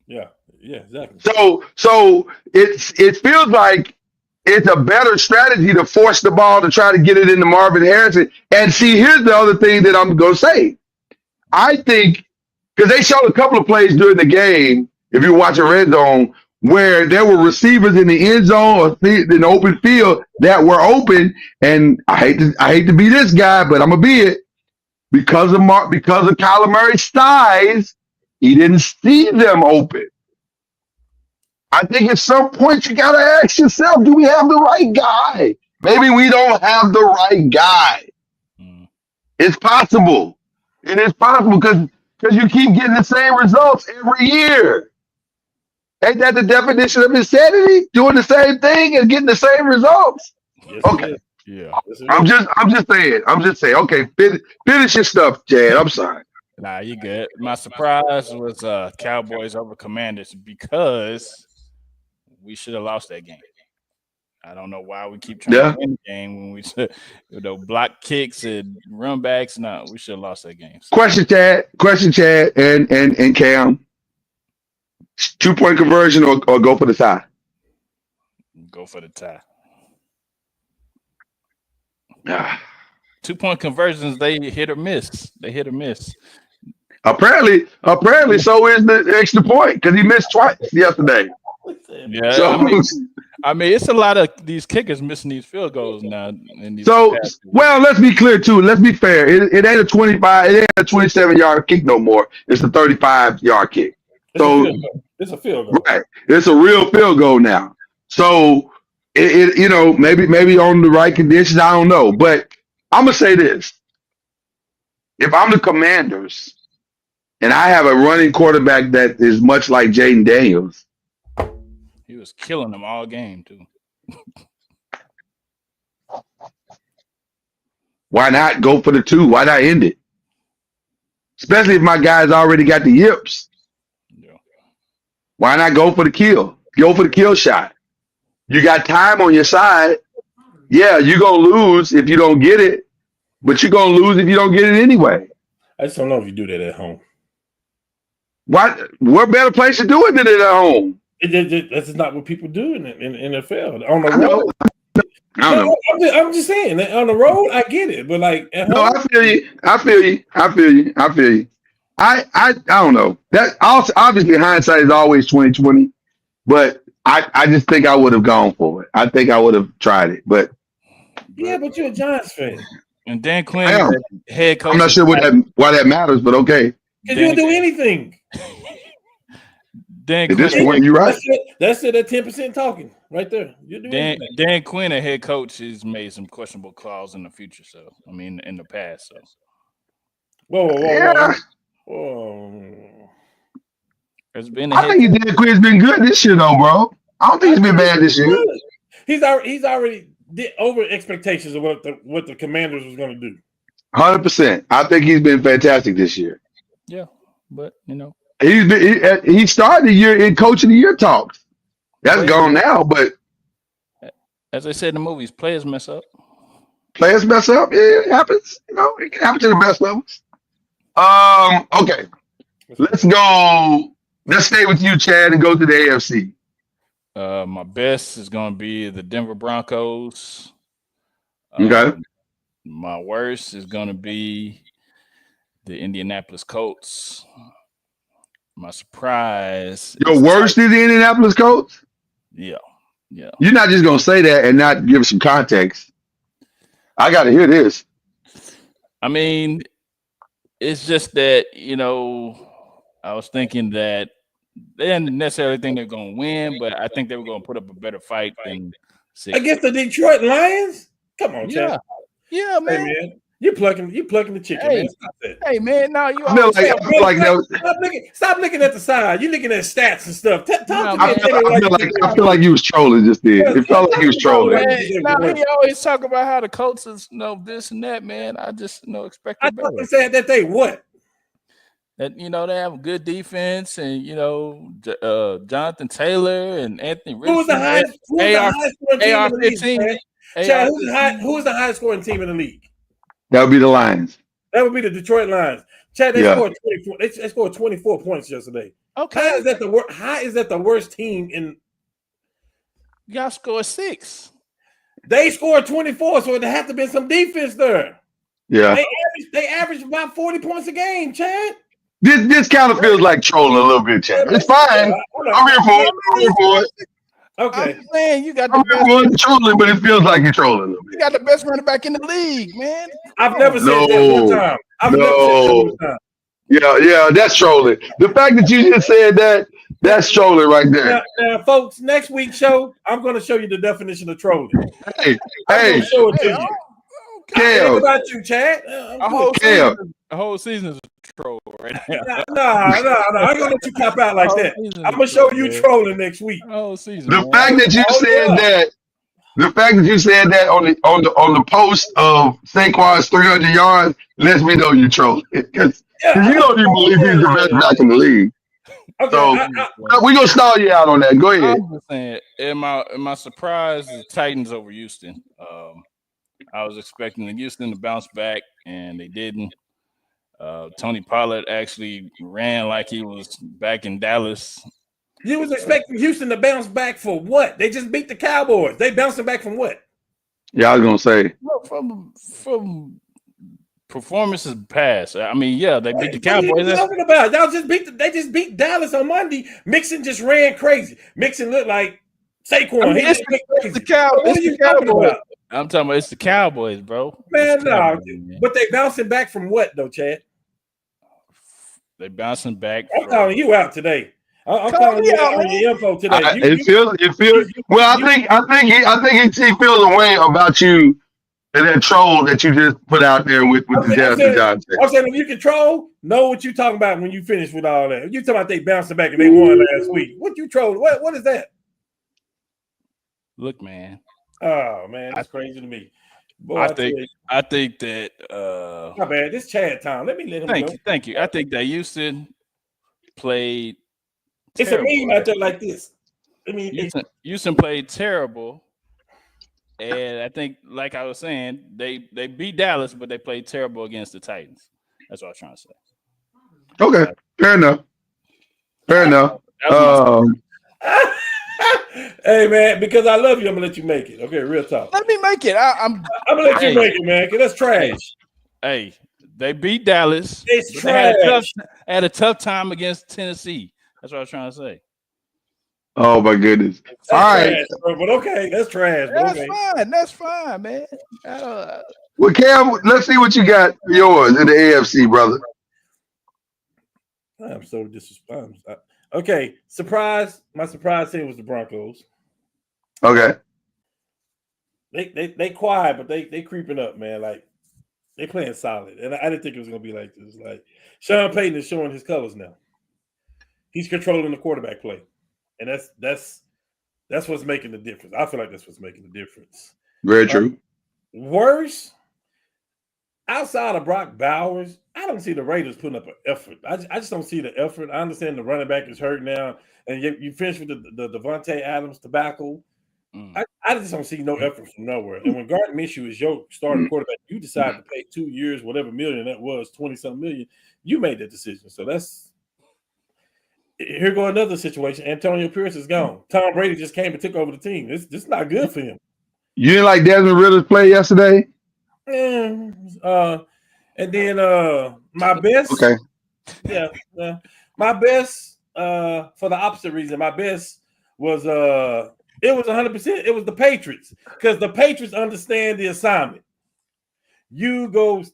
Yeah, exactly. So it feels like it's a better strategy to force the ball to try to get it into Marvin Harrison. And see, here's the other thing that I'm going to say. I think, because they showed a couple of plays during the game, if you're watching Red Zone, where there were receivers in the end zone or in the open field that were open. And I hate to be this guy, but I'm going to be it. Because of Kyler Murray's size, he didn't see them open. I think at some point you got to ask yourself, do we have the right guy? Maybe we don't have the right guy. It's possible. It is possible because you keep getting the same results every year. Ain't that the definition of insanity? Doing the same thing and getting the same results? Yes, okay. Yeah. I'm just saying. Okay, finish your stuff, Chad. I'm sorry. Nah, you good. My surprise was Cowboys over Commanders because we should have lost that game. I don't know why we keep trying to win the game when we should, block kicks and run backs. No, we should have lost that game. So. Question, Chad, and Cam. 2-point conversion or go for the tie? Go for the tie. 2-point conversions, they hit or miss. Apparently, so is the extra point because he missed twice yesterday. Yeah, so, I mean, it's a lot of these kickers missing these field goals now. Well, let's be clear too. Let's be fair. It ain't a 25. It ain't a 27-yard kick no more. It's a 35-yard kick. It's a field goal. Right. It's a real field goal now. So maybe on the right conditions, I don't know. But I'm gonna say this. If I'm the Commanders and I have a running quarterback that is much like Jaden Daniels, he was killing them all game too. Why not go for the 2? Why not end it? Especially if my guy's already got the yips. Why not go for the kill? Go for the kill shot. You got time on your side. Yeah, you're going to lose if you don't get it, but you're going to lose if you don't get it anyway. I just don't know if you do that at home. What better place to do it than at home? That's not what people do in NFL. On the road. I know. I'm just saying, on the road, I get it. But like at home, I feel you. I don't know. That also, obviously hindsight is always 20/20, but I just think I would have gone for it. I think I would have tried it, but Yeah, but you're a Giants fan. And Dan I Quinn, am. head coach. I'm not sure why that matters, but okay. Because you'll do anything. Dan At this Quinn, point, you're right. That's it at 10% talking right there. You do anything. Dan Quinn, a head coach, has made some questionable calls in the future. So I mean, in the past. So whoa. There's been. I think Dan Quinn's been good this year, though, bro. I don't think he's been bad this year. He's already did over expectations of what the Commanders was going to do. 100%. I think he's been fantastic this year. Yeah, but he started the year in Coach of the Year talks. That's gone now, but as I said in the movies, players mess up. Players mess up. It happens. It can happen to the best of us. Okay. Let's go. Let's stay with you, Chad, and go to the AFC. My best is going to be the Denver Broncos. Okay. My worst is going to be the Indianapolis Colts. My surprise. Your worst is the Indianapolis Colts? Yeah. You're not just going to say that and not give some context. I got to hear this. I mean, it's just that, I was thinking that they didn't necessarily think they're going to win, but I think they were going to put up a better fight than against the Detroit Lions. Come on, Chad. Yeah, man. Hey, man. You plucking the chicken, man. Stop that. Hey, man, no, you. I feel like stop looking at the side. You looking at stats and stuff. I feel like you was trolling just then. It felt like you was trolling. He always talk about how the Colts is, this and that, man. I just, expect. I thought they said that they what? That they have a good defense, and Jonathan Taylor and Anthony Richardson. Who's the highest scoring team in the league? Chad, who's the highest scoring team in the league? That would be the Lions. That would be the Detroit Lions. Chad, they scored 24. They scored 24 points yesterday. Okay, how is that the worst team in? Y'all scored 6. They scored 24, so there had to be some defense there. Yeah, they averaged about 40 points a game, Chad. This kind of feels like trolling a little bit, Chad. It's fine. I'm here for it. Okay. I'm saying you got the best. Trolling, but it feels like you're trolling. You got the best running back in the league, man. I've never said that one time. I've never said that one time. Yeah, that's trolling. The fact that you just said that, that's trolling right there. Now, folks, next week's show, I'm going to show you the definition of trolling. Hey, show it to you. Cam. What about you, Chad? A whole season is a troll right now. No. I ain't going to let you cop out like that. I'm going to show you trolling next week. Whole season. The fact that you said that. The fact that you said that on the post of Saquon's 300 yards lets me know you're trolling. Because you don't even believe he's the best back in the league. Okay, so we're gonna stall you out on that. Go ahead. I'm just saying, in my surprise, the Titans over Houston. I was expecting Houston to bounce back, and they didn't. Tony Pollard actually ran like he was back in Dallas. You was expecting Houston to bounce back for what? They just beat the Cowboys. They bouncing back from what? Yeah, I was gonna say from performances past. I mean, yeah, they beat the Cowboys. What are you talking about? They just beat Dallas on Monday. Mixon just ran crazy. Mixon looked like Saquon. I mean, it's the Cowboys. What are you talking about? I'm talking about it's the Cowboys, bro. Man, no. But they bouncing back from what though, Chad? They bouncing back. I'm calling you out today. I'm calling you out on your info today. It feels. Well, I think he feels a way about you and that troll that you just put out there with the Justin Johnson. I'm saying if you control, know what you're talking about when you finish with all that. You talking about they bouncing back and they won last week. What you trolling? What is that? Look, man. Oh man, that's crazy to me. Boy, I think that my bad. This Chad time. Let me let him go. Thank you. I think that Houston played. It's a meme out there like this. I mean, Houston played terrible, and I think, like I was saying, they beat Dallas, but they played terrible against the Titans. That's what I was trying to say. Okay, fair enough. Hey man, because I love you, I'm gonna let you make it. Okay, real talk. Let me make it. I'm gonna let you make it, man. Cause that's trash. Hey, they beat Dallas. It's trash. Had a tough time against Tennessee. That's what I was trying to say. Oh my goodness. That's All right. trash, bro. But okay, that's trash. But That's okay. fine. That's fine, man. Well, Cam, let's see what you got for yours in the AFC, brother. I'm so disrespectful. Okay, surprise. My surprise team was the Broncos. Okay. They quiet, but they creeping up, man. Like they playing solid, and I didn't think it was gonna be like this. Like Sean Payton is showing his colors now. He's controlling the quarterback play, and that's what's making the difference. I feel like that's what's making the difference. Very true. Worse, outside of Brock Bowers, I don't see the Raiders putting up an effort. I just don't see the effort. I understand the running back is hurt now, and you finish with the Devontae Adams tobacco. I just don't see no effort from nowhere. And when Gardner Minshew is your starting quarterback, you decide to pay 2 years, whatever million that was, 20-something million. You made that decision. So here go another situation. Antonio Pierce is gone. Tom Brady just came and took over the team. This not good for him. You didn't like Desmond Ritter's play yesterday? And then my best. Okay. Yeah. My best for the opposite reason. My best was it was 100%. It was the Patriots, because the Patriots understand the assignment. You go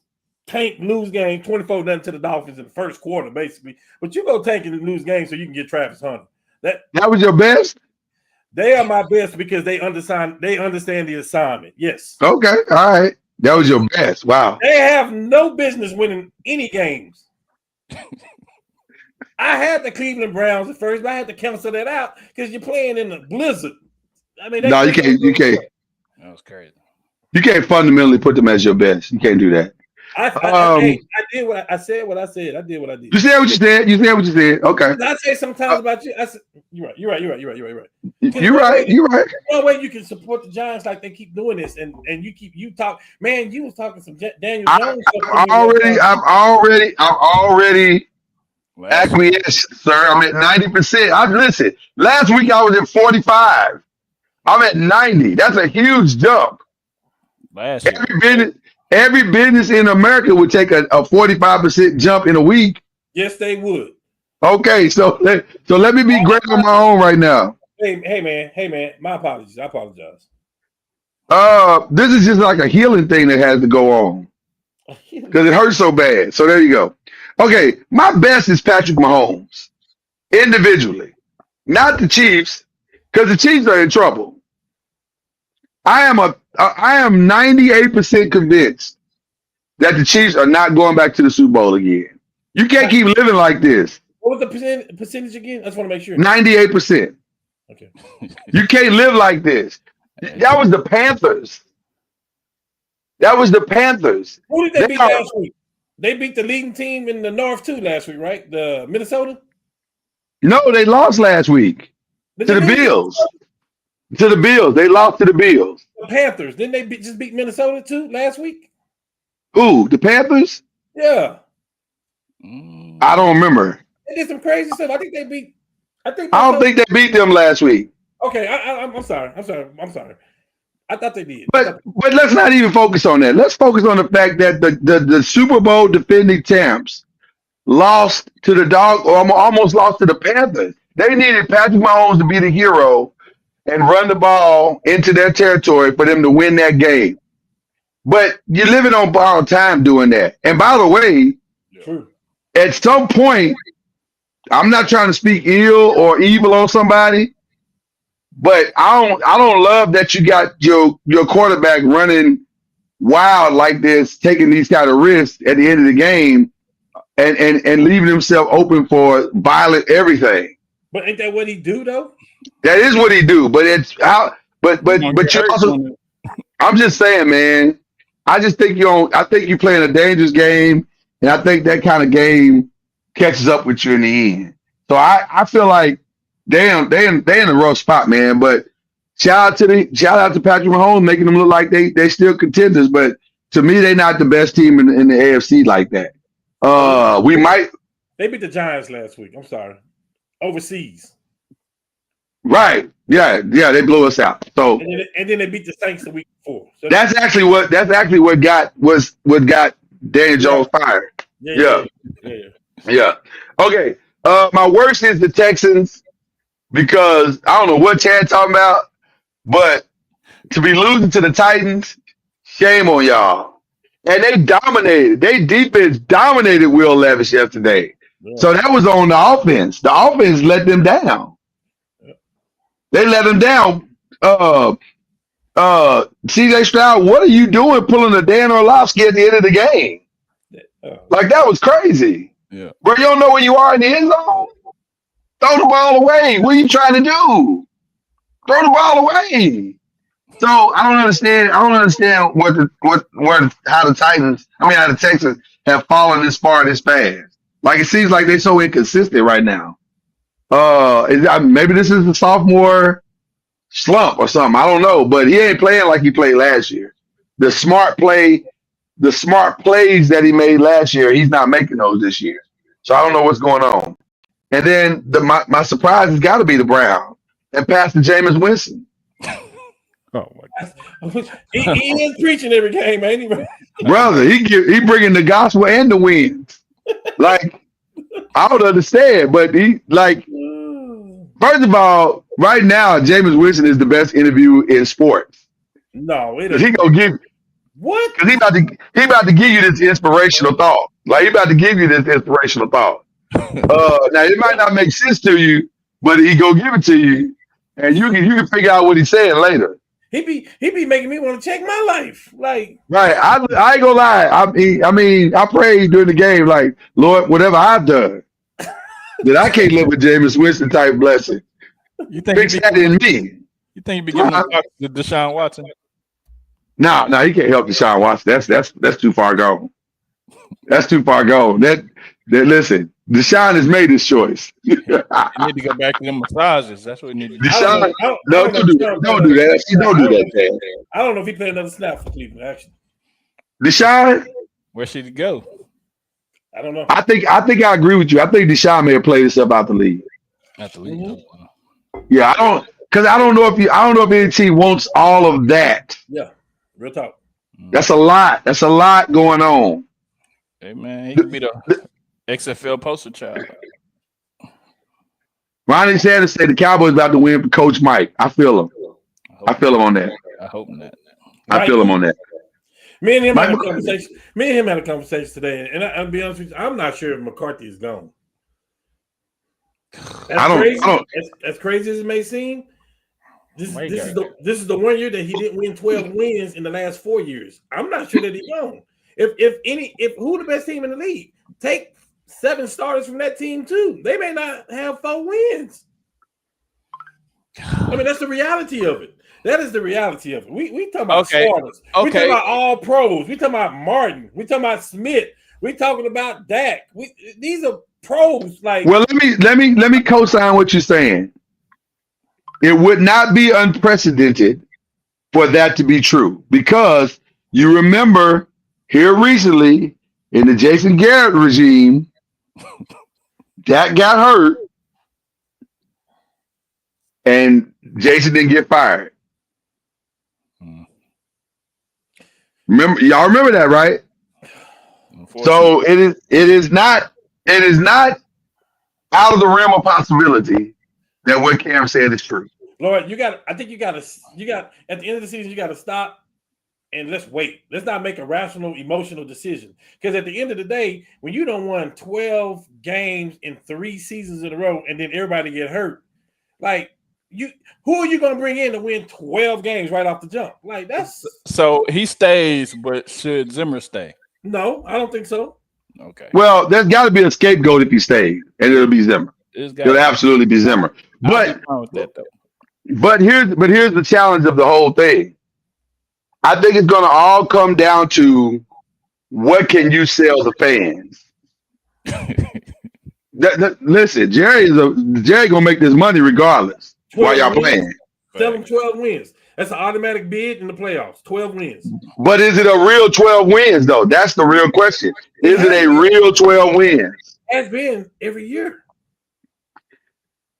tank, lose game 24-0 to the Dolphins in the first quarter, basically. But you go tank and lose game so you can get Travis Hunter. That was your best? They are my best because they understand the assignment. Yes. Okay. All right. That was your best. Wow. They have no business winning any games. I had the Cleveland Browns at first, but I had to cancel that out because you're playing in the blizzard. I mean, no, you can't. You can't. That was crazy. You can't fundamentally put them as your best. You can't do that. I did what I said. What I said. I did what I did. You said what you said. You said what you said. Okay. I say sometimes about you. I said you're right. You're right. You're right. No way you can support the Giants like they keep doing this, and you talk. Man, you was talking some Daniel Jones. I've already acquiesced, sir. I'm at 90%. Listen. Last week I was at 45. I'm at 90. That's a huge jump. Every business in America would take a 45% jump in a week. Yes, they would. Okay, so let me be great on my own right now. Hey man. My apologies. I apologize. This is just like a healing thing that has to go on because it hurts so bad. So there you go. Okay, my best is Patrick Mahomes individually, not the Chiefs, because the Chiefs are in trouble. I am 98% convinced that the Chiefs are not going back to the Super Bowl again. You can't keep living like this. What was the percentage again? I just want to make sure. 98%. Okay. You can't live like this. That was the Panthers. Who did they beat last week? They beat the leading team in the North too last week, right? The Minnesota? No, they lost last week to the Bills. To the Bills. They lost to the Bills. The Panthers. Didn't they just beat Minnesota too last week? Who? The Panthers? Yeah. I don't remember. They did some crazy stuff. I don't think they beat them last week. Okay, I'm sorry. I thought they did. But let's not even focus on that. Let's focus on the fact that the Super Bowl defending champs lost to the almost lost to the Panthers. They needed Patrick Mahomes to be the hero and run the ball into their territory for them to win that game. But you're living on borrowed time doing that. And by the way, true. At some point, I'm not trying to speak ill or evil on somebody, but I don't love that you got your quarterback running wild like this, taking these kind of risks at the end of the game and leaving himself open for violent everything. But ain't that what he do though? That is what he do, but it's how but you also I'm just saying, man, I think you're playing a dangerous game, and I think that kind of game catches up with you in the end. So I feel like they in a rough spot, man. But shout out to Patrick Mahomes, making them look like they still contenders. But to me, they're not the best team in the AFC like that. They beat the Giants last week. I'm sorry, overseas. Right? Yeah. They blew us out. So and then they beat the Saints the week before. So that's actually what got Daniel Jones fired. Yeah. Okay. My worst is the Texans. because I don't know what Chad talking about, but to be losing to the Titans, shame on y'all. And they dominated. They defense dominated Will Levis yesterday. Yeah. So that was on the offense. The offense let them down. They let them down. CJ Stroud, what are you doing pulling a Dan Orlovsky at the end of the game? Like, that was crazy. Yeah. Bro, you don't know where you are in the end zone? Throw the ball away. What are you trying to do? Throw the ball away. So I don't understand. I don't understand how the Texans have fallen this far this fast. Like, it seems like they're so inconsistent right now. Maybe this is a sophomore slump or something. I don't know, but he ain't playing like he played last year. The smart plays that he made last year, he's not making those this year. So I don't know what's going on. And then my surprise has got to be the Browns and Pastor Jameis Winston. Oh my God. he is preaching every game, ain't he? Brother, he bringing the gospel and the wins. Like, I don't understand, but he, like, first of all, right now, Jameis Winston is the best interview in sports. No, it He is. gonna give What? because he about to give you this inspirational thought. Like, he about to give you this inspirational thought. Now it might not make sense to you, but he gonna give it to you, and you can figure out what he's saying later. He be making me want to check my life. Like, Right. I ain't gonna lie. I mean, I prayed during the game, like, Lord, whatever I've done, that I can't live with Jameis Winston type blessing. You think Fix that in me. You think you be giving them to Deshaun Watson? No, he can't help Deshaun Watson. That's too far gone. That's too far gone. That listen, Deshaun has made his choice. You need to go back to them massages. That's what you need to do. Deshaun, don't do that. Don't do that, man. I don't know if he played another snap for Cleveland. Actually, Deshaun, Where should he go? I don't know. I think I agree with you. I think Deshaun may have played himself out the league. Not the league. Yeah, I don't know if any team wants all of that. Yeah, real talk. That's a lot. That's a lot going on. Hey man, he could be the XFL poster child. Ronnie Sanders said the Cowboys about to win for Coach Mike. I feel him. I feel him on that. I hope not. I feel him on that. Me and him had a conversation. Me and him had a conversation today, and I'll be honest with you, I'm not sure if McCarthy is gone. As crazy as it may seem, this is the 1 year that he didn't win 12 wins in the last 4 years. I'm not sure that he's gone. If who the best team in the league, take 7 starters from that team too. They may not have 4 wins. I mean, that's the reality of it. That is the reality of it. We talking about starters. We talking about all pros. We talking about Martin. We talking about Smith. We talking about Dak. These are pros. Like, well, let me co-sign what you're saying. It would not be unprecedented for that to be true, because you remember here recently in the Jason Garrett regime, Dak got hurt and Jason didn't get fired. Y'all remember that, right? So it is not out of the realm of possibility that what Cam said is true. Lord, I think you got at the end of the season, you got to stop and let's wait. Let's not make a rational, emotional decision. Because at the end of the day, when you don't won 12 games in 3 seasons in a row and then everybody get hurt, like, who are you going to bring in to win 12 games right off the jump? Like, that's so he stays, but should Zimmer stay? No, I don't think so. Okay. Well, there's got to be a scapegoat if he stays, and it'll be Zimmer. It'll absolutely be Zimmer. But here's the challenge of the whole thing. I think it's going to all come down to what can you sell the fans. Listen, Jerry gonna make this money regardless while y'all playing. Sell them 12 wins. That's an automatic bid in the playoffs. 12 wins. But is it a real 12 wins though? That's the real question. Is it a real 12 wins? Has been every year.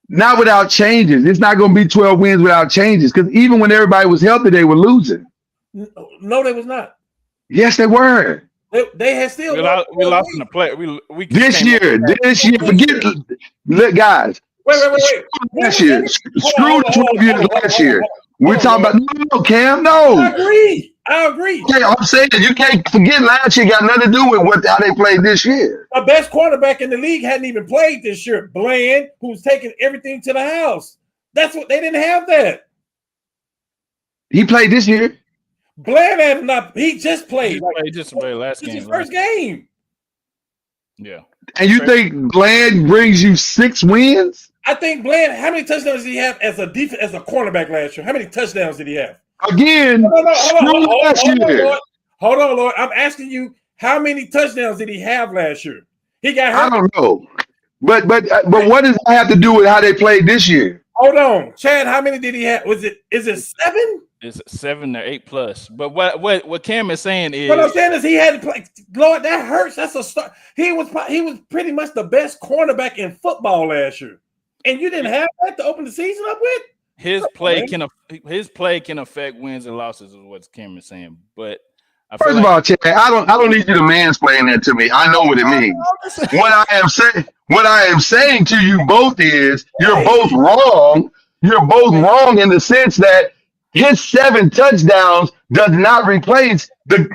Not without changes. It's not going to be 12 wins without changes, because even when everybody was healthy, they were losing. No, they was not. Yes, they were. They had still. We lost in the play. We this year. Forget, look, guys. Wait. Last year. Screw the 12 years last year. We're talking about no, Cam. No. I agree. Okay, I'm saying you can't forget last year got nothing to do with how they played this year. The best quarterback in the league hadn't even played this year. Bland, who's taking everything to the house. That's what they didn't have that. He played this year. Bland had not. He just played. He just played last game. His first game. Yeah. And you think Bland brings you 6 wins? I think Bland. How many touchdowns did he have as a cornerback last year? How many touchdowns did he have? Again, Hold on, Lord. I'm asking you, how many touchdowns did he have last year? He got hurt. I don't know. But what does that have to do with how they played this year? Hold on, Chad. How many did he have? Is it 7? It's 7 or 8 plus. But what Cam is saying is, what I'm saying is he had to play. Lord, that hurts. That's a start. He was pretty much the best cornerback in football last year, and you didn't have that to open the season up with. His play can affect wins and losses, is what Cam is saying. But first of all, Chad, I don't need you to mansplain that to me. I know what it means. What I am saying to you both is you're both wrong. You're both wrong in the sense that his 7 touchdowns does not replace his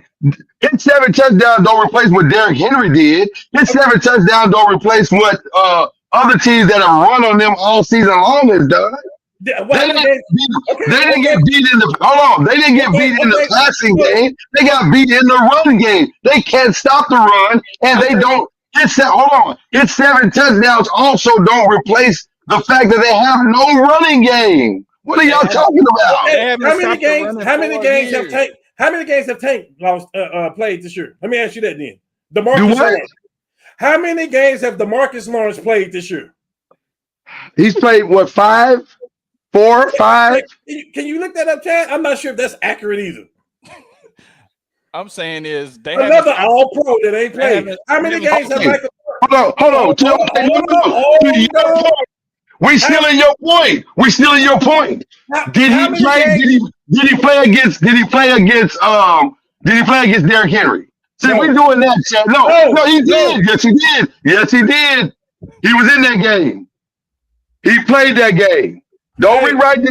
7 touchdowns don't replace what Derrick Henry did. His 7 touchdowns don't replace what other teams that have run on them all season long has done. They didn't get beat in the passing game. They got beat in the run game. They can't stop the run, and they don't. His 7 touchdowns also don't replace the fact that they have no running game. What are y'all talking about? How many games have Tank lost played this year? Let me ask you that then. DeMarcus Lawrence. How many games have DeMarcus Lawrence played this year? He's played what, 5? 4, 5? Can you look that up, Chad? I'm not sure if that's accurate either. I'm saying is they another all pro that ain't played. How many games have Michael? Hold on. We still in your point. Did he play against Derrick Henry? See, we're doing that, Chad. No, he did. Yes, he did. He was in that game. He played that game. Don't rewrite the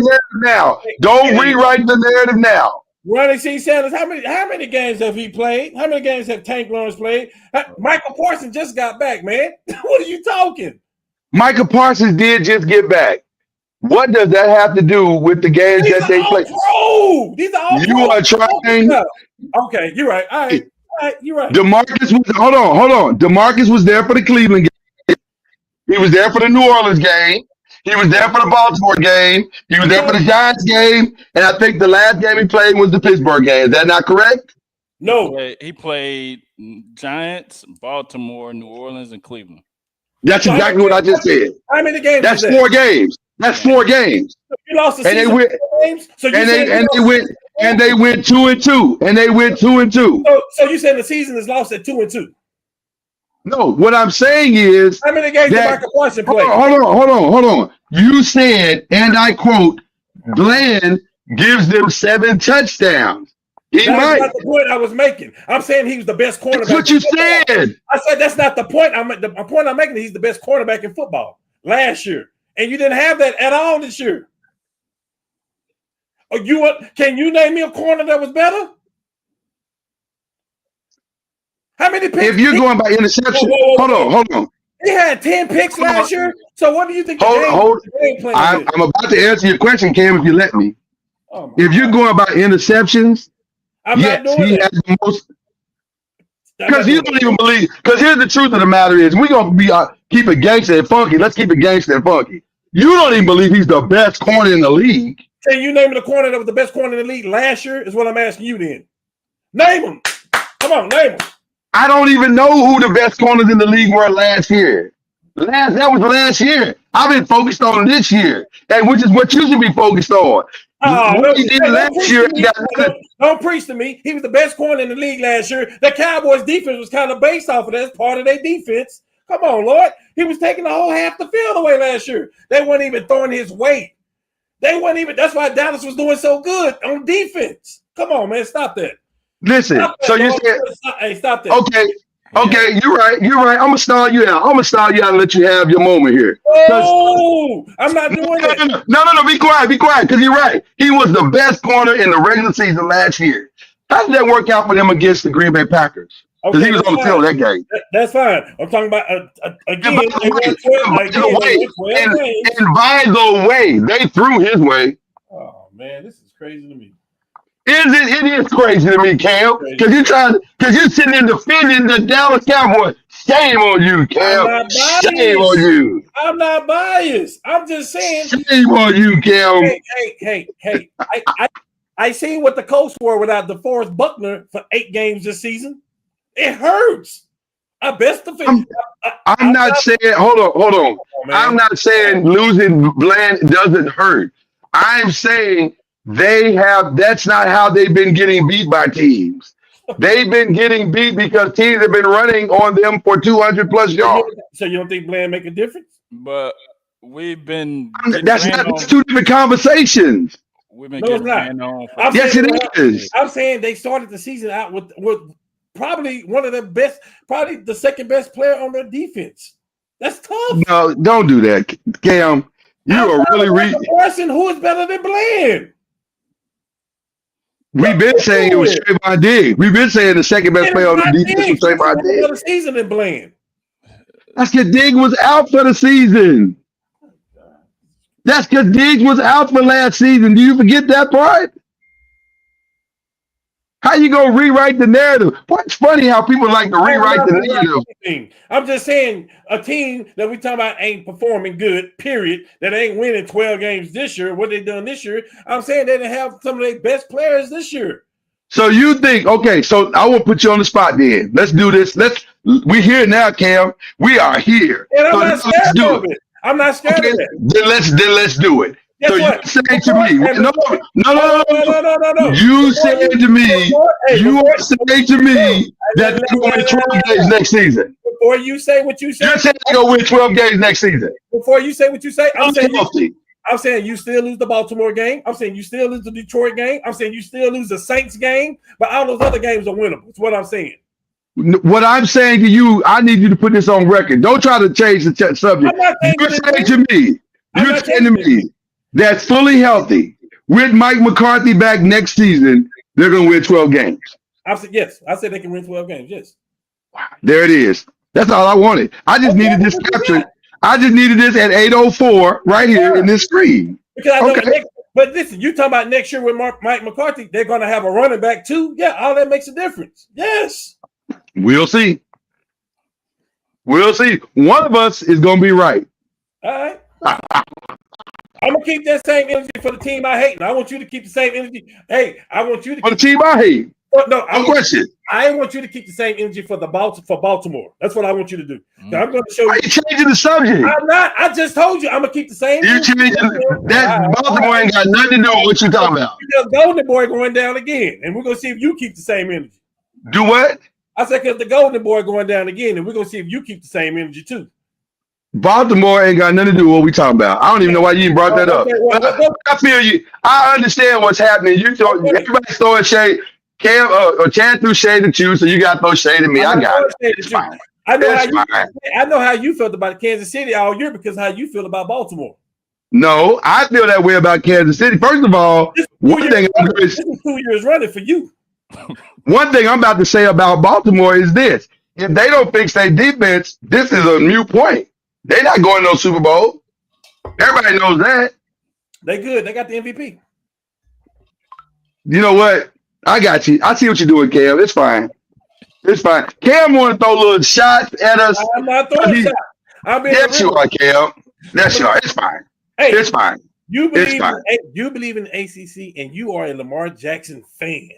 narrative now. Ronnie C. Sanders, how many games have he played? How many games have Tank Lawrence played? Michael Parsons just got back, man. What are you talking? Michael Parsons did just get back. What does that have to do with the games that they play? These are all you are trying. Okay, you're right. All right, you're right. DeMarcus was hold on. DeMarcus was there for the Cleveland game. He was there for the New Orleans game. He was there for the Baltimore game. He was there for the Giants game. And I think the last game he played was the Pittsburgh game. Is that not correct? No. He played Giants, Baltimore, New Orleans, and Cleveland. That's exactly what I just said. How many games? That's 4 games. That's 4 games. You lost the season games. And they went 2-2. And they went 2-2. So you saying the season is lost at 2-2? No, what I'm saying is how many games did Michael Parsons play? Hold on. You said, and I quote, Glenn gives them 7 touchdowns. That's not the point I was making. I'm saying he was the best cornerback. That's what you said. I said that's not the point. The point I'm making is he's the best cornerback in football last year, and you didn't have that at all this year. Can you name me a corner that was better? How many picks? If you're going by interception, hold on. He had 10 picks last year. So what do you think? I'm about to answer your question, Cam, if you let me. If you're going by interceptions, I'm not doing he has the most. Because you don't even believe. Because here's the truth of the matter is, we're gonna be keep it gangster and funky. Let's keep it gangster and funky. You don't even believe he's the best corner in the league. Can you name the corner that was the best corner in the league last year? Is what I'm asking you. Then name him. Come on, name him. I don't even know who the best corners in the league were last year. That was last year. I've been focused on this year, and which is what you should be focused on. Don't preach to me. He was the best corner in the league last year. The Cowboys defense was kind of based off of that. It's part of their defense. Come on, Lord. He was taking the whole half the field away last year. They weren't even throwing his weight. That's why Dallas was doing so good on defense. Come on, man. Stop that. Listen, stop that, so you said, hey, stop that. Okay, Okay, you're right. You're right. I'm gonna stall you out. And let you have your moment here. Oh, I'm not doing that. No. Be quiet. Because you're right. He was the best corner in the regular season last year. How did that work out for them against the Green Bay Packers? Because Okay, he was on the field that game. That's fine. I'm talking about again. And by the way, they threw his way. Oh man, this is crazy to me. It is crazy to me, Cam. Because you're sitting there defending the Dallas Cowboys. Shame on you, Cam. Shame on you. I'm not biased. I'm just saying. Shame on you, Cam. Hey. I seen what the Colts were without DeForest Buckner for 8 games this season. It hurts. I best defend. I'm not saying. Hold on. I'm not saying losing Bland doesn't hurt. I'm saying that's not how they've been getting beat by teams. They've been getting beat because teams have been running on them for 200 plus yards. So you don't think Bland make a difference? But we've been. That's two different conversations. We've been getting on. Yes, it is. I'm saying they started the season out with probably one of the best, probably the second best player on their defense. That's tough. No, don't do that, Cam. You are really person who is better than Bland. We've been saying it was Trayvon Diggs. We've been saying the second best player on the defense was Trayvon Diggs. The season than Bland. That's because Diggs was out for the season. That's because Diggs was out for last season. Do you forget that part? How you gonna rewrite the narrative? What's funny how people like to rewrite the narrative. I'm just saying a team that we talking about ain't performing good, period, that ain't winning 12 games this year. What they done this year? I'm saying they didn't have some of their best players this year. So you think, okay, so I will put you on the spot then. Let's do this. We're here now, Cam. We are here. And I'm not scared of it. I'm not scared of it. Then let's do it. Guess so what? you say to me, no. You say to me that they're going to win 12 games next season. Before you say what you say, you're saying they're going to win 12 games next season. Before you say what you say, I'm saying you still lose the Baltimore game. I'm saying you still lose the Detroit game. I'm saying you still lose the Saints game. But all those other games are winnable. That's what I'm saying. What I'm saying to you, I need you to put this on record. Don't try to change the subject. You're saying to me, that's fully healthy with Mike McCarthy back next season, they're going to win 12 games. I said yes. I said they can win 12 games. Yes. There it is. That's all I wanted. I just needed this captured. I just needed this at 8:04 right here in this screen. Because I know but listen, you talking about next year with Mike McCarthy, they're going to have a running back too. Yeah, all that makes a difference. Yes. We'll see. We'll see. One of us is going to be right. All right. I'm going to keep that same energy for the team I hate. And I want you to keep the same energy. Hey, I want you to for the team I hate. No question. I want you to keep the same energy for Baltimore. That's what I want you to do. So I'm going to show you. Are you changing the subject? I'm not. I just told you I'm going to keep the same. You changing that Baltimore ain't got nothing to do with what you're talking about. Because Golden Boy going down again, and we're going to see if you keep the same energy. Do what? I said because the Golden Boy going down again, and we're going to see if you keep the same energy too. Baltimore ain't got nothing to do with what we talking about. I don't even know why you even brought that up. I feel you. I understand what's happening. Everybody's throwing shade. Cam or Chad threw shade at you, so you got to throw shade at me. I got it. It's fine. I know how you felt about Kansas City all year because how you feel about Baltimore. No, I feel that way about Kansas City. First of all, this is 2 years running for you. One thing I'm about to say about Baltimore is this. If they don't fix their defense, this is a new point. They're not going to no Super Bowl. Everybody knows that. They good. They got the MVP. You know what? I got you. I see what you're doing, Cam. It's fine. It's fine. Cam want to throw little shots at us. I'm not throwing shots. Yes, you are, Cam. Yes, you are. It's fine. Hey, it's fine. You believe in ACC, and you are a Lamar Jackson fan.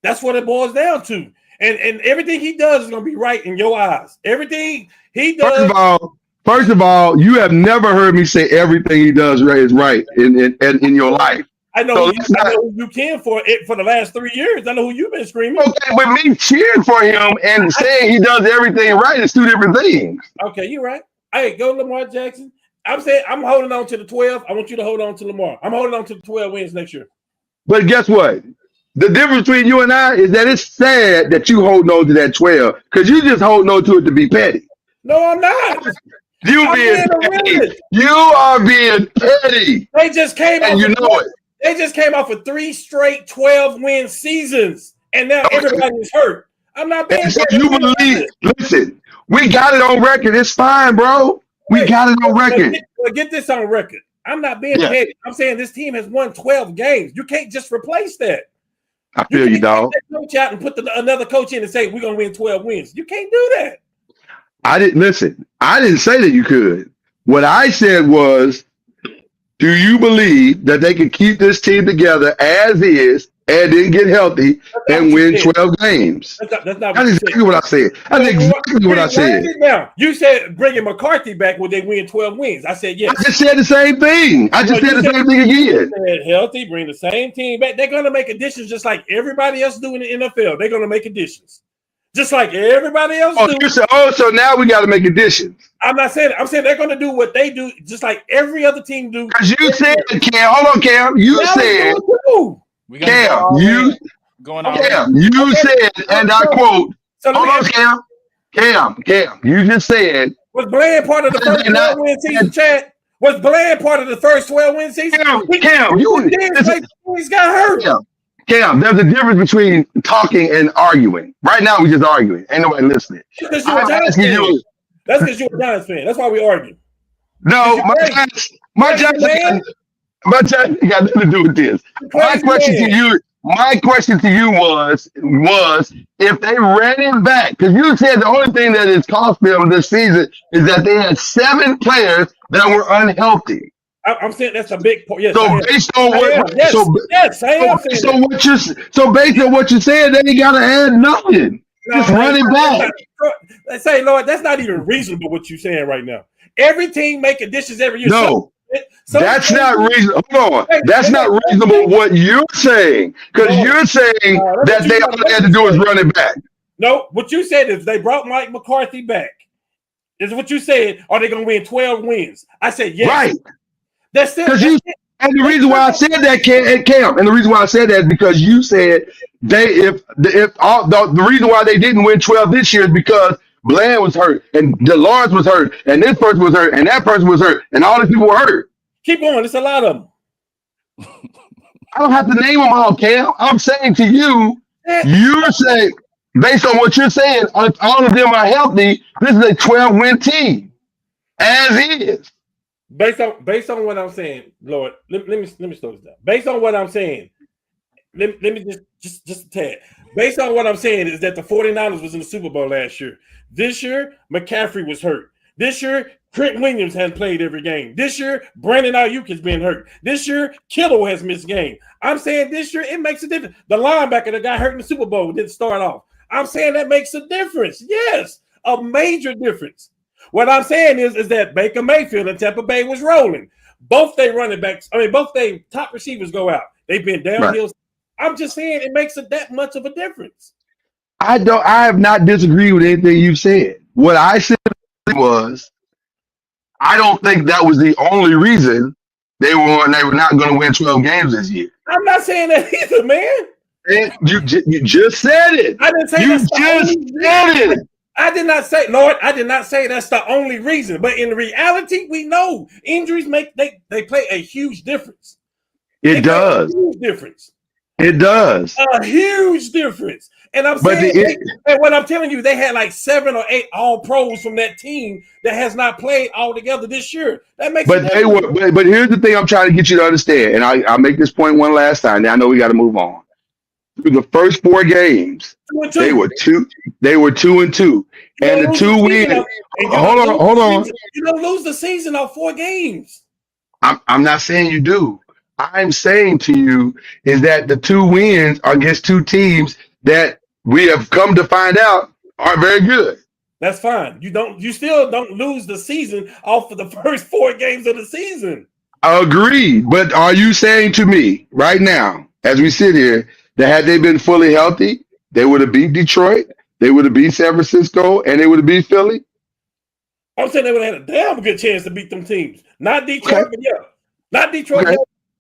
That's what it boils down to. And everything he does is going to be right in your eyes. Everything he does. First of all, you have never heard me say everything he does is right in your life. I know, who you can for it for the last 3 years. I know who you've been screaming. Okay, but me cheering for him and saying he does everything right is two different things. Okay, you're right. Hey, go Lamar Jackson. I'm saying I'm holding on to the 12. I want you to hold on to Lamar. I'm holding on to the 12 wins next year. But guess what? The difference between you and I is that it's sad that you hold on to that 12 because you just hold on to it to be petty. No, I'm not. You I'm being being petty. realistic. You are being petty. They just came And off. you know it. They just came off of 3 straight 12-win seasons, and now everybody is hurt. I'm not being. And so you believe, listen, we got it on record. It's fine, bro. We got it on record. Get this on record. I'm not being petty. I'm saying this team has won 12 games. You can't just replace that. I feel you, dog. Take that coach out and put another coach in and say we're gonna win 12 wins. You can't do that. I didn't say that you could. What I said was, do you believe that they can keep this team together as is and then get healthy and win 12 games? That's not That's exactly what I said. That's exactly what I said. Now, you said bringing McCarthy back, will they win 12 wins? I said yes. I just said the same thing. I just said the same thing again. Healthy, bring the same team back. They're going to make additions just like everybody else do in the NFL. They're going to make additions. Just like everybody else do. So now we got to make additions. I'm not saying. I'm saying they're going to do what they do, just like every other team do. Because you said, Cam, hold on, Cam. You said, Cam, you said, and I quote, hold on, Cam, you just said. Was Bland part of the first 12-win season, Chad? Was Bland part of the first 12-win season? Cam, he's got hurt. Cam, there's a difference between talking and arguing. Right now, we're just arguing. Ain't nobody listening. That's because you're a Giants fan. That's why we argue. No, my Giants got nothing to do with this. My question to you was if they ran him back, because you said the only thing that has cost them this season is that they had 7 players that were unhealthy. I'm saying that's a big point. Yes, so based on based on what you said, they ain't gotta add nothing. Just run it back. Let's say, Lord, that's not even reasonable what you're saying right now. Every team make additions every year. No, that's not reasonable. Hold on, that's not reasonable what you're saying, because you're saying that they all they had to do is run it back. No, what you said is they brought Mike McCarthy back. Is what you said. Are they going to win 12 wins? I said yes. Right. That's still. And the reason why I said that, Cam, and the reason why I said that is because you said the reason why they didn't win 12 this year is because Bland was hurt and Lawrence was hurt and this person was hurt and that person was hurt and all these people were hurt. Keep going. It's a lot of them. I don't have to name them all, Cam. I'm saying to you, you're saying based on what you're saying, all of them are healthy. This is a 12-win team, as is. Based on what I'm saying, Lord, let me slow this down. Based on what I'm saying, let me just a tad. Based on what I'm saying is that the 49ers was in the Super Bowl last year. This year, McCaffrey was hurt. This year, Trent Williams hadn't played every game. This year, Brandon Ayuk has been hurt. This year, Kittle has missed game. I'm saying this year, it makes a difference. The linebacker that got hurt in the Super Bowl didn't start off. I'm saying that makes a difference. Yes, a major difference. What I'm saying is that Baker Mayfield and Tampa Bay was rolling. Both they running backs, both they top receivers go out. They've been downhill. Right. I'm just saying it makes that much of a difference. I have not disagreed with anything you've said. What I said was, I don't think that was the only reason they were not going to win 12 games this year. I'm not saying that either, man. And you just said it. I didn't say you just said it. I did not say, Lord, I did not say that's the only reason. But in reality, we know injuries they play a huge difference. It does. A huge difference. It does. A huge difference. And I'm saying, and what I'm telling you, they had like 7 or 8 all pros from that team that has not played all together this year. That makes but here's the thing I'm trying to get you to understand, and I'll make this point one last time. Now I know we got to move on. Through the first 4 games, they were 2-2, and the 2 wins. Hold on. You don't lose the season on 4 games. I'm not saying you do. I'm saying to you is that the 2 wins are against 2 teams that we have come to find out aren't very good. That's fine. You still don't lose the season off of the first 4 games of the season. I agree, but are you saying to me right now, as we sit here, that had they been fully healthy, they would have beat Detroit, they would have beat San Francisco, and they would have beat Philly? I'm saying they would have had a damn good chance to beat them teams. Not Detroit, but yeah. Not Detroit. Okay.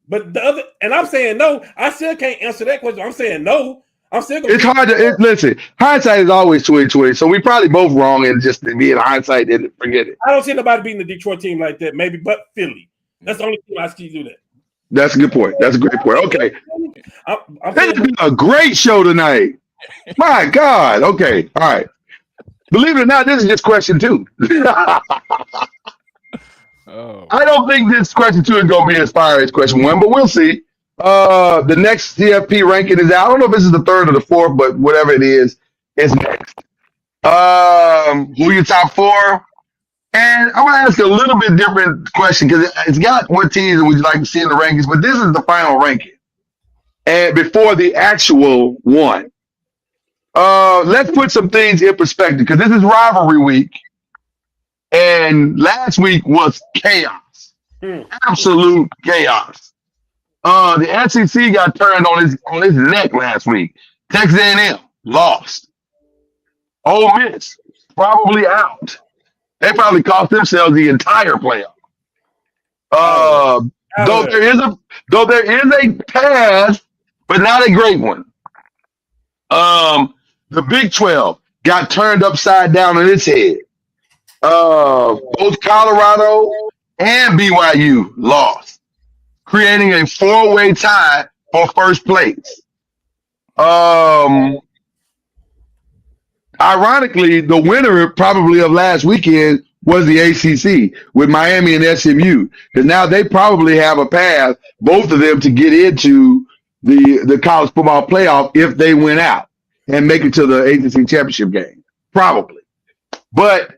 But the other, and I'm saying no. I still can't answer that question. I'm saying no. I'm still gonna It's hard to listen. Hindsight is always 2020, so we probably both wrong and just be in hindsight and forget it. I don't see nobody beating the Detroit team like that. Maybe, but Philly. That's the only team I see do that. That's a good point. That's a great point. Okay, I'm this has been a great show tonight. My God. Okay. All right. Believe it or not, this is just question 2. Oh, I don't think this question 2 is going to be as fire as question 1, but we'll see. The next CFP ranking is out. I don't know if this is the 3rd or the 4th, but whatever it is, it's next. Who your top 4? And I'm going to ask a little bit different question because it's got what teams would you like to see in the rankings, but this is the final ranking. And before the actual one, let's put some things in perspective because this is rivalry week. And last week was chaos, absolute chaos. The SEC got turned on his neck last week. Texas A&M lost. Ole Miss probably out. They probably cost themselves the entire playoff. Though there is a path, but not a great one. The Big 12 got turned upside down on its head. Both Colorado and BYU lost, creating a 4-way tie for first place. Ironically, the winner probably of last weekend was the ACC with Miami and SMU, because now they probably have a path, both of them, to get into the college football playoff if they win out and make it to the ACC championship game, probably. But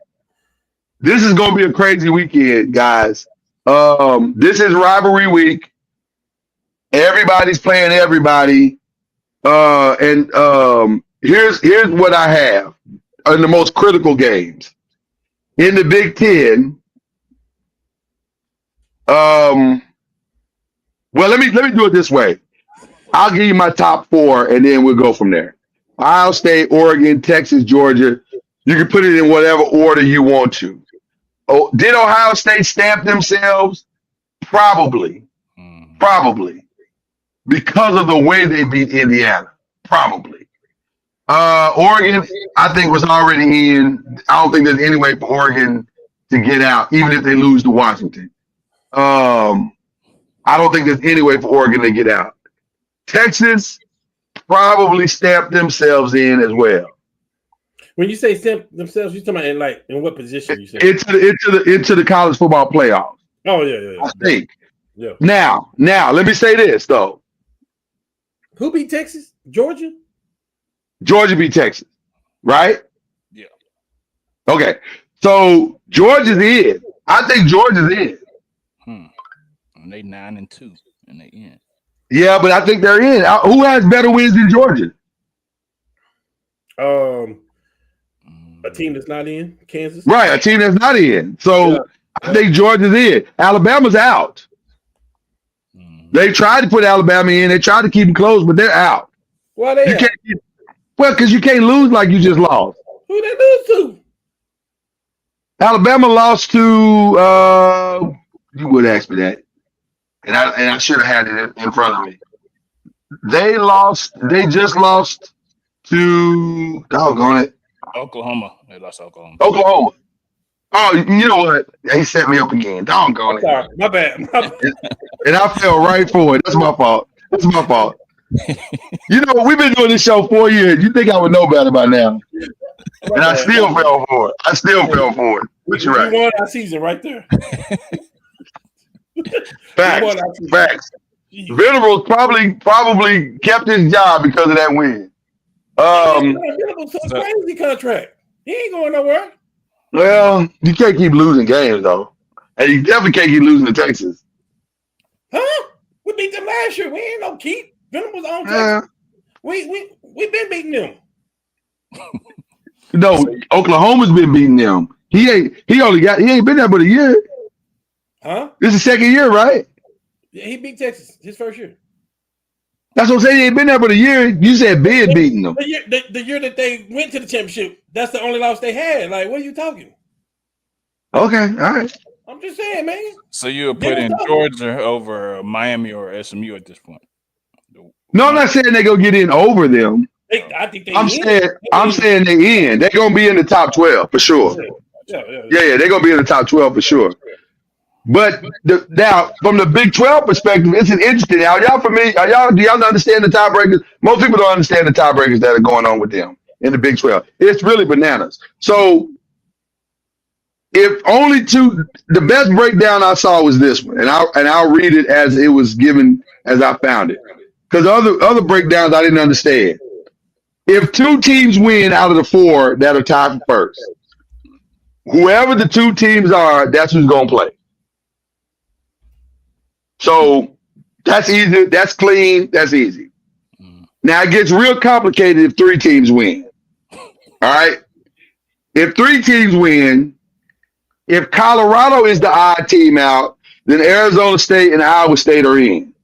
this is going to be a crazy weekend, guys. This is rivalry week. Everybody's playing everybody. Here's what I have in the most critical games. In the Big Ten, well, let me do it this way. I'll give you my top 4, and then we'll go from there. Ohio State, Oregon, Texas, Georgia. You can put it in whatever order you want to. Oh, did Ohio State stamp themselves? Probably. Because of the way they beat Indiana. Probably. Oregon, I think, was already in. I don't think there's any way for Oregon to get out, even if they lose to Washington. I don't think there's any way for Oregon to get out. Texas probably stamped themselves in as well. When you say stamp themselves, you're talking about in what position you say? Into the college football playoffs. Oh yeah. I think. Yeah. Now, let me say this though. Who beat Texas? Georgia? Georgia beat Texas, right? yeah. Okay. So Georgia's in. I think Georgia's in. And they 9-2, and they in. Yeah, but I think they're in. Who has better wins than Georgia? A team that's not in Kansas, Right, a team that's not in. So Yeah. I think Georgia's in. Alabama's out. They tried to put Alabama in. They tried to keep them close, but they're out. Why they? Because you can't lose like you just lost. Who they lose to? Alabama lost to. You would ask me that, and I should have had it in front of me. They just lost to. Doggone it. Oklahoma. They lost Oklahoma. Oklahoma. Oh, you know what? They set me up again. Doggone it. Sorry, my bad. And I fell right for it. That's my fault. You know, we've been doing this show 4 years. You think I would know better by now. And I still fell for it. But you're right. You won our season right there. Facts. Venables probably kept his job because of that win. Venables so crazy contract. He ain't going nowhere. Well, you can't keep losing games though, and you definitely can't keep losing to Texas. Huh? We beat them last year. We ain't no keep. Venables on Texas. We been beating them. No, Oklahoma's been beating them. He ain't been there but a year. Huh? This is the second year, right? Yeah, he beat Texas his first year. That's what I'm saying. He ain't been there but a year. You said Ben beating them. The year that they went to the championship, that's the only loss they had. Like, what are you talking? Okay, all right. I'm just saying, man. So you would put in Georgia over Miami or SMU at this point? No, I'm not saying they're gonna get in over them. I think I'm saying they in. They're gonna be in the top 12 for sure. Yeah. They're gonna be in the top 12 for sure. But now, from the Big 12 perspective, it's an interesting. Are y'all familiar? Do y'all understand the tiebreakers? Most people don't understand the tiebreakers that are going on with them in the Big 12. It's really bananas. So, if only the best breakdown I saw was this one, and I'll read it as it was given as I found it, because other breakdowns I didn't understand. If 2 teams win out of the 4 that are tied for first, whoever the 2 teams are, that's who's gonna play. So that's easy. That's clean. That's easy. Now it gets real complicated if 3 teams win. All right. If 3 teams win, if Colorado is the odd team out, then Arizona State and Iowa State are in.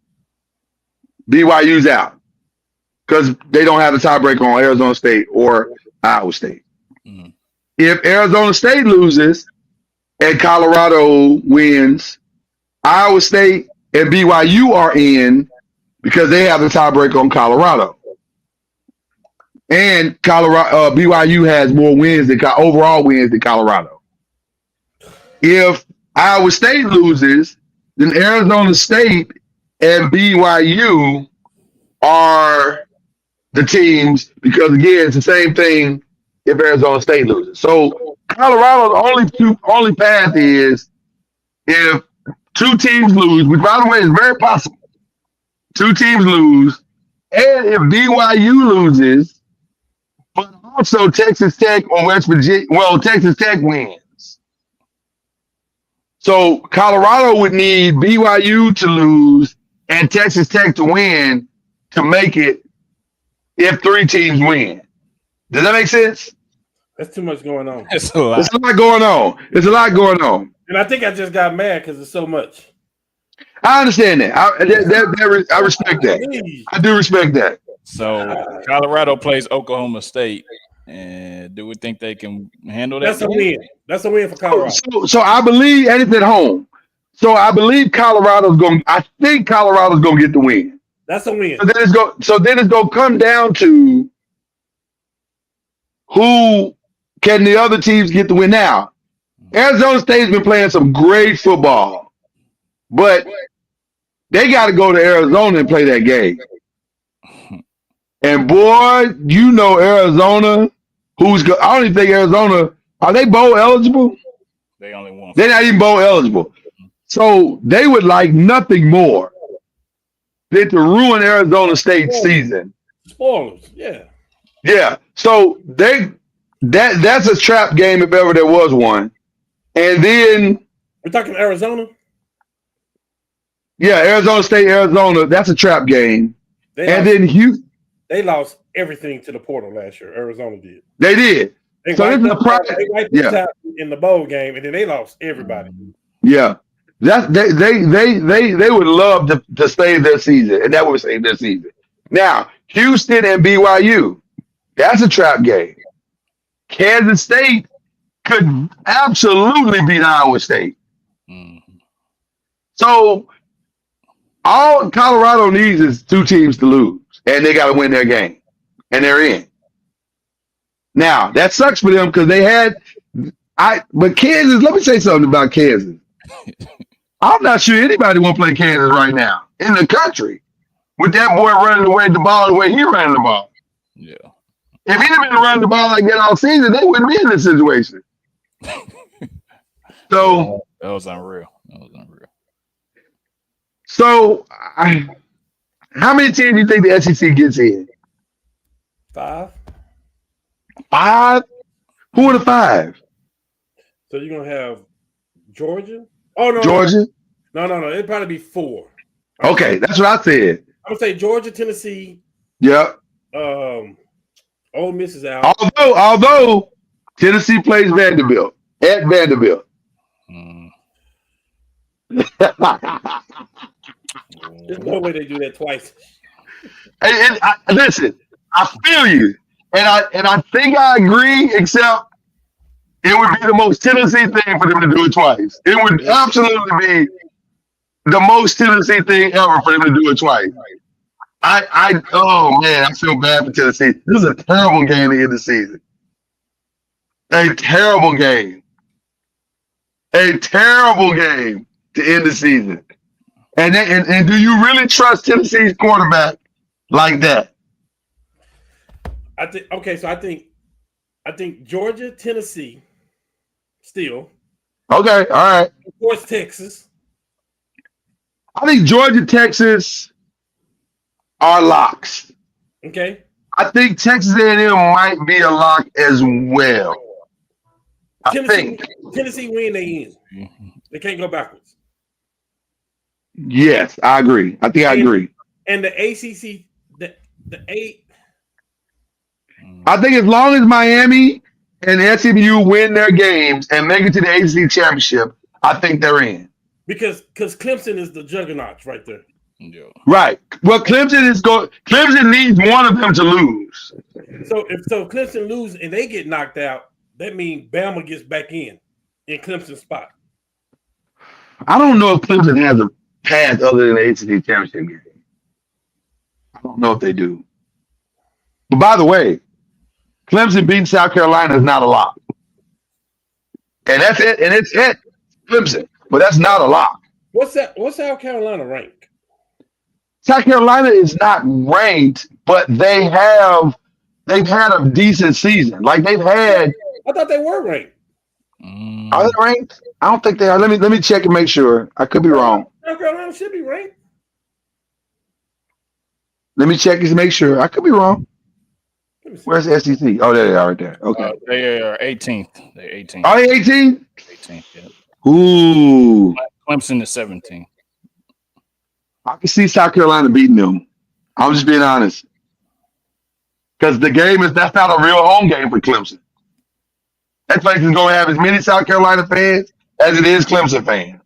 BYU's out because they don't have a tiebreaker on Arizona State or Iowa State. If Arizona State loses and Colorado wins, Iowa State and BYU are in because they have the tiebreaker on Colorado. And BYU has more wins than overall wins than Colorado. If Iowa State loses, then Arizona State and BYU are the teams because again, it's the same thing if Arizona State loses. So Colorado's only path is if 2 teams lose, which by the way is very possible. 2 teams lose, and if BYU loses, but also Texas Tech or West Virginia, Texas Tech wins. So Colorado would need BYU to lose and Texas Tech to win to make it if 3 teams win. Does that make sense? That's too much going on. It's a lot. There's a lot going on. There's a lot going on. And I think I just got mad because it's so much. I understand that. I respect that. I do respect that. So Colorado plays Oklahoma State, and do we think they can handle that? That's a win. That's a win for Colorado. So I believe, and it's at home. So I believe Colorado's going. I think Colorado's going to get the win. That's a win. So then it's going to come down to who can the other teams get the win. Now, Arizona State's been playing some great football, but they got to go to Arizona and play that game. And boy, you know Arizona. I don't even think Arizona. Are they bowl eligible? They only won. They're not even bowl eligible. So they would like nothing more than to ruin Arizona State's season. Spoilers, yeah. Yeah. So that's a trap game if ever there was one. And then we're talking Arizona. Yeah, Arizona State, Arizona. That's a trap game. Then Houston. They lost everything to the portal last year. Arizona did. They did. They so this is a problem. They wiped us out in the bowl game, and then they lost everybody. Yeah, they would love to save their season, and that would save their season. Now, Houston and BYU, that's a trap game. Kansas State could absolutely beat Iowa State. So all Colorado needs is 2 teams to lose, and they got to win their game, and they're in. Now that sucks for them because they had. But Kansas. Let me say something about Kansas. I'm not sure anybody want to play Kansas right now in the country with that boy running away the ball the way he ran the ball. Yeah. If he'd have been running the ball like that all season, they wouldn't be in this situation. So that was unreal. So, how many teams do you think the SEC gets in? 5. 5? Who are the 5? So you're gonna have Georgia? Oh no, Georgia? No. It'd probably be 4. Okay, that's what I said. I'm gonna say Georgia, Tennessee. Yep. Ole Miss is out. Although Tennessee plays Vanderbilt at Vanderbilt. There's no way they do that twice. Listen, I feel you, and I think I agree. Except it would be the most Tennessee thing for them to do it twice. It would absolutely be the most Tennessee thing ever for them to do it twice. Oh man, I feel bad for Tennessee. This is a terrible game to end the season. A terrible game. A terrible game to end the season. And do you really trust Tennessee's quarterback like that? I think okay, so I think Georgia, Tennessee, still. Okay, all right. Of course, Texas. I think Georgia, Texas are locks. Okay. I think Texas A&M might be a lock as well. Tennessee win, they end. They can't go backwards. Yes, I agree. I agree. And the ACC, the eight. I think as long as Miami and SMU win their games and make it to the ACC championship, I think they're in. Because Clemson is the juggernaut right there. Yeah. Right. Well, Clemson needs one of them to lose. So if Clemson lose and they get knocked out, that means Bama gets back in Clemson's spot. I don't know if Clemson has a path other than the ACC championship game. I don't know if they do. But by the way, Clemson beating South Carolina is not a lock. And that's it. And it's at Clemson. But that's not a lock. What's South Carolina rank? South Carolina is not ranked, but they've had a decent season. Like they've had. I thought they were ranked. Are they ranked? I don't think they are. Let me check and make sure. I could be wrong. South Carolina should be ranked. Let me check and make sure. I could be wrong. Where's the SEC? Oh, there they are right there. Okay. They are 18th. They're 18th. Are they 18? 18th, yeah. Ooh. Clemson is 17th. I can see South Carolina beating them. I'm just being honest. Because that's not a real home game for Clemson. That place is going to have as many South Carolina fans as it is Clemson fans.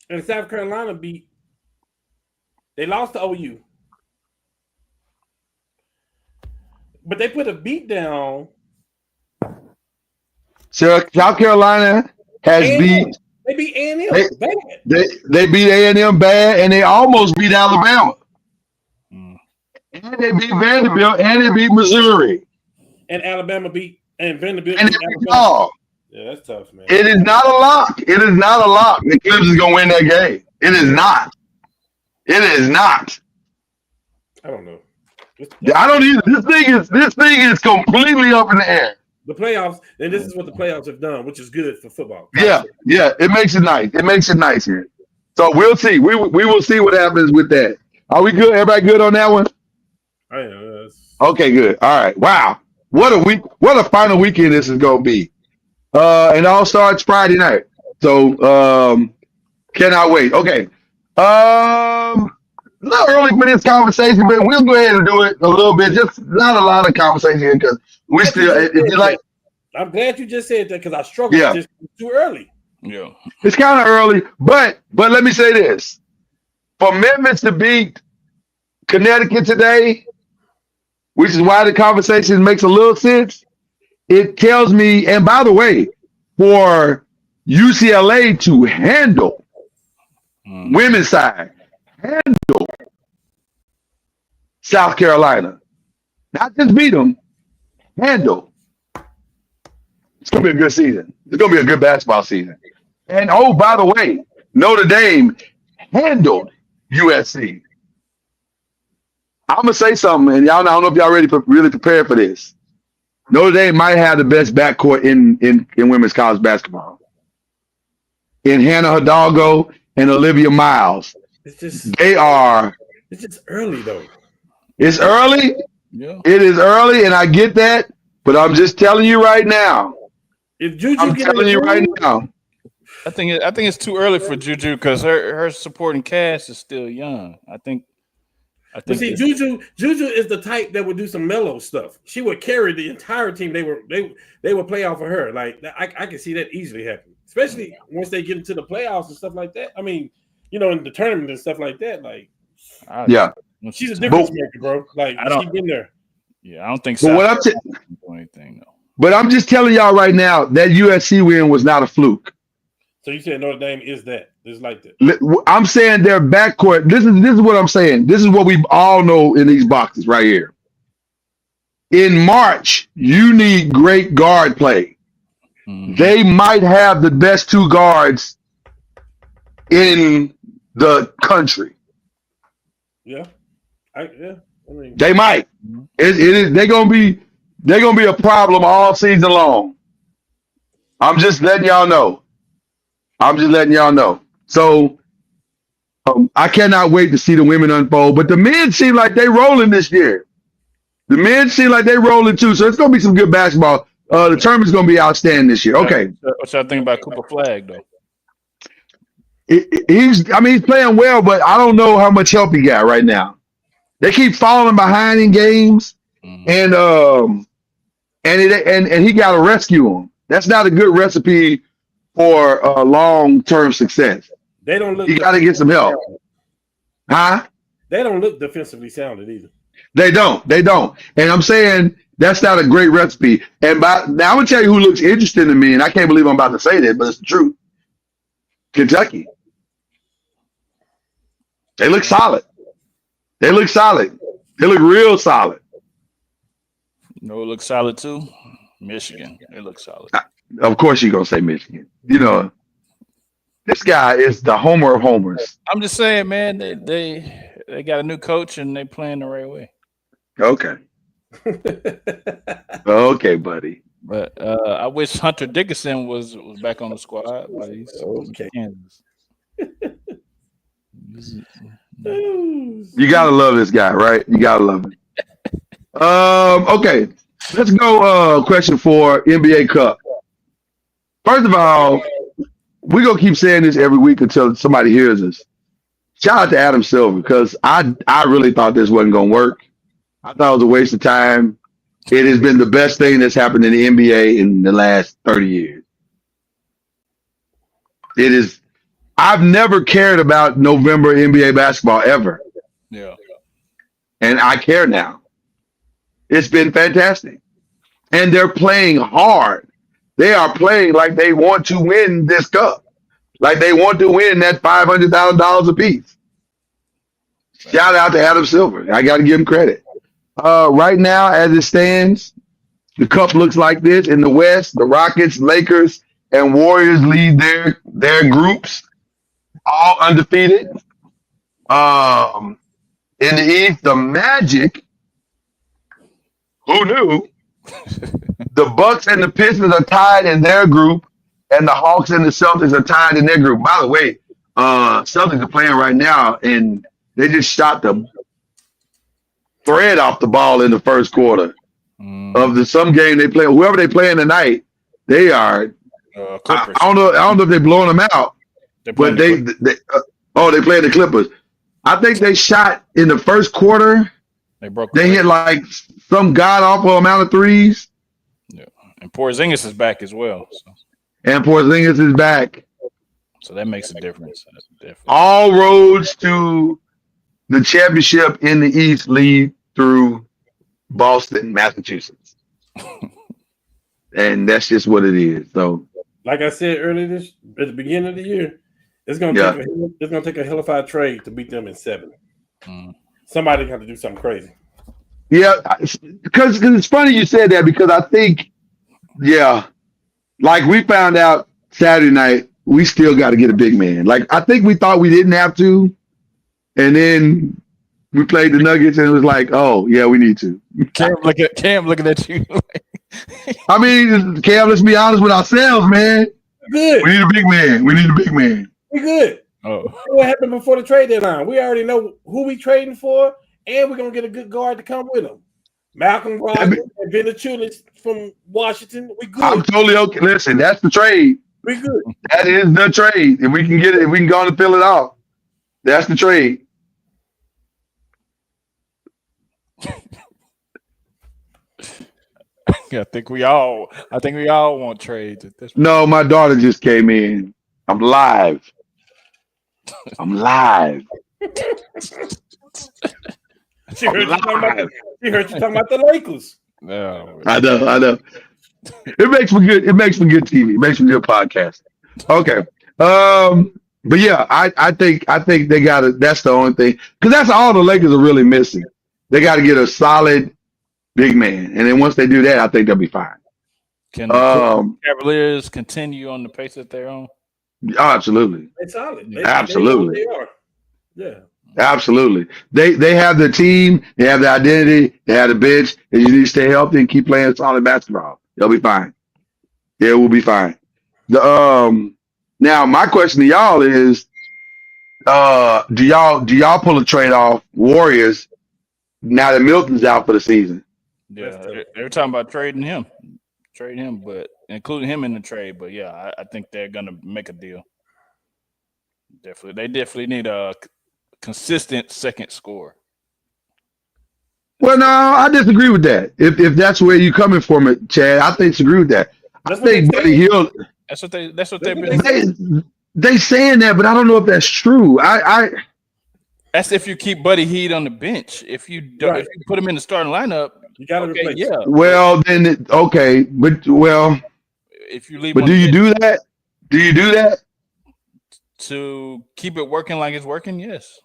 And South Carolina they lost to OU. But they put a beat down. South Carolina has beat. They beat A&M bad. They beat A&M bad, and they almost beat Alabama. And they beat Vanderbilt, and they beat Missouri. And Alabama and Vanderbilt and beat Alabama. Oh, yeah, that's tough, man. It is not a lock. It is not a lock that Clemson's going to win that game. It is not. It is not. I don't know. I don't either. This thing is completely up in the air. The playoffs, and this is what the playoffs have done, which is good for football. Yeah. It makes it nice. It makes it nice here. So we'll see. We will see what happens with that. Are we good? Everybody good on that one? I am. Okay, good. All right. Wow. What a week. What a final weekend this is going to be. And it all starts Friday night. So cannot wait. Okay. A little early for this conversation, but we'll go ahead and do it a little bit. Just not a lot of conversation because we still like. I'm glad you just said that because I struggled with this too early. Yeah, it's kind of early, but let me say this: for Memphis to beat Connecticut today, which is why the conversation makes a little sense. It tells me, and by the way, for UCLA to handle women's side, handle South Carolina, not just beat them, handle. It's going to be a good season. It's going to be a good basketball season. And oh, by the way, Notre Dame handled USC. I'm going to say something, and y'all, I don't know if y'all really prepared for this. Notre Dame might have the best backcourt in women's college basketball. In Hannah Hidalgo and Olivia Miles. It's just early though. It's early. Yeah. It is early, and I get that, but I'm just telling you right now. If Juju I'm telling you right now. I think it's too early for Juju because her supporting cast is still young. I think. But see, Juju is the type that would do some mellow stuff. She would carry the entire team. They would play off of her. Like I can see that easily happen, especially once they get into the playoffs and stuff like that. I mean, in the tournament and stuff like that. Like, she's a difference maker, bro. Like she's been there. Yeah, I don't think so. But what I'm anything though. But I'm just telling y'all right now that USC win was not a fluke. So you said Notre Dame is that? It's like that. I'm saying their backcourt. This is what I'm saying. This is what we all know in these boxes right here. In March, you need great guard play. Mm-hmm. They might have the best two guards in the country. Yeah. I mean, they might. They're gonna be a problem all season long. I'm just letting y'all know. So I cannot wait to see the women unfold. But the men seem like they rolling this year. The men seem like they rolling too. So it's gonna be some good basketball. The tournament's gonna be outstanding this year. Okay. What y'all think about Cooper Flag though? He's playing well, but I don't know how much help he got right now. They keep falling behind in games, and he got to rescue him. That's not a good recipe for long-term success. They don't look. You got to get some help, huh? They don't look defensively sounded either. They don't. And I'm saying that's not a great recipe. And now I'm gonna tell you who looks interesting to me, and I can't believe I'm about to say that, but it's the truth. Kentucky. They look solid. They look real solid. You know, it looks solid too. Michigan. It looks solid. Of course, you're gonna say Michigan. You know, this guy is the homer of homers. I'm just saying, man. They got a new coach and they playing the right way. Okay. Okay, buddy. But I wish Hunter Dickinson was back on the squad, but he's okay. Kansas. You gotta love this guy, right? You gotta love him. Okay, let's go. Question 4, NBA Cup. First of all, we're gonna keep saying this every week until somebody hears us. Shout out to Adam Silver, because I really thought this wasn't gonna work. I thought it was a waste of time. It has been the best thing that's happened in the NBA in the last 30 years. It is. I've never cared about November NBA basketball ever. Yeah. And I care now. It's been fantastic. And they're playing hard. They are playing like they want to win this cup. Like they want to win that $500,000 apiece. Shout out to Adam Silver. I got to give him credit. Right now, as it stands, the cup looks like this. In the West, the Rockets, Lakers, and Warriors lead their groups, all undefeated. In the East, the Magic, who knew? The Bucks and the Pistons are tied in their group, and the Hawks and the Celtics are tied in their group. By the way, Celtics are playing right now, and they just shot the thread off the ball in the first quarter of some game they play. Whoever they playing tonight, they are. I don't know if they're blowing them out, but they played the Clippers. I think they shot in the first quarter. They hit like some god awful amount of threes. Yeah, and Porzingis is back as well. So. And Porzingis is back. So that makes a difference. All roads to the championship in the East lead through Boston, Massachusetts. And that's just what it is. So, like I said earlier at the beginning of the year, it's gonna take a hellified trade to beat them in 7. Somebody got to do something crazy. Yeah, because it's funny you said that, because I think, like we found out Saturday night, we still got to get a big man. Like I think we thought we didn't have to, and then we played the Nuggets and it was like, oh yeah, we need to. Cam looking at you. I mean, Cam, let's be honest with ourselves, man. Good. We need a big man. We good. Oh. What happened before the trade deadline? We already know who we trading for, and we're gonna get a good guard to come with him. Malcolm Brogdon and Valanciunas from Washington. We good. I'm totally okay. Listen, that's the trade. We good. That is the trade. If we can get it, if we can go on and fill it off, that's the trade. I think we all want trades at this point. No, my daughter just came in. I'm live. She heard you talking about the Lakers. No. I know. It makes for good. It makes for good TV. It makes for good podcast. Okay. But yeah, I think they got to. That's the only thing, because that's all the Lakers are really missing. They got to get a solid big man, and then once they do that, I think they'll be fine. Can the Cavaliers continue on the pace that they're on? Absolutely. It's solid. Absolutely. They are. Yeah. Absolutely. They have the team, they have the identity, they have the bench, and you need to stay healthy and keep playing solid basketball. They'll be fine. Yeah, we'll be fine. Now my question to y'all is, do y'all pull a trade off Warriors now that Milton's out for the season? Yeah, they're talking about trading him, but including him in the trade. But yeah, I think they're gonna make a deal. They definitely need a consistent second score. Well, no, I disagree with that. If that's where you're coming from, Chad, I disagree with that. I think Buddy Hield. That's what they've been saying. They saying that, but I don't know if that's true. That's if you keep Buddy Hield on the bench. If you don't, if you put him in the starting lineup, you got to replace. Yeah. Well, then if you leave, but do you do that? Do you do that to keep it working like it's working? Yes.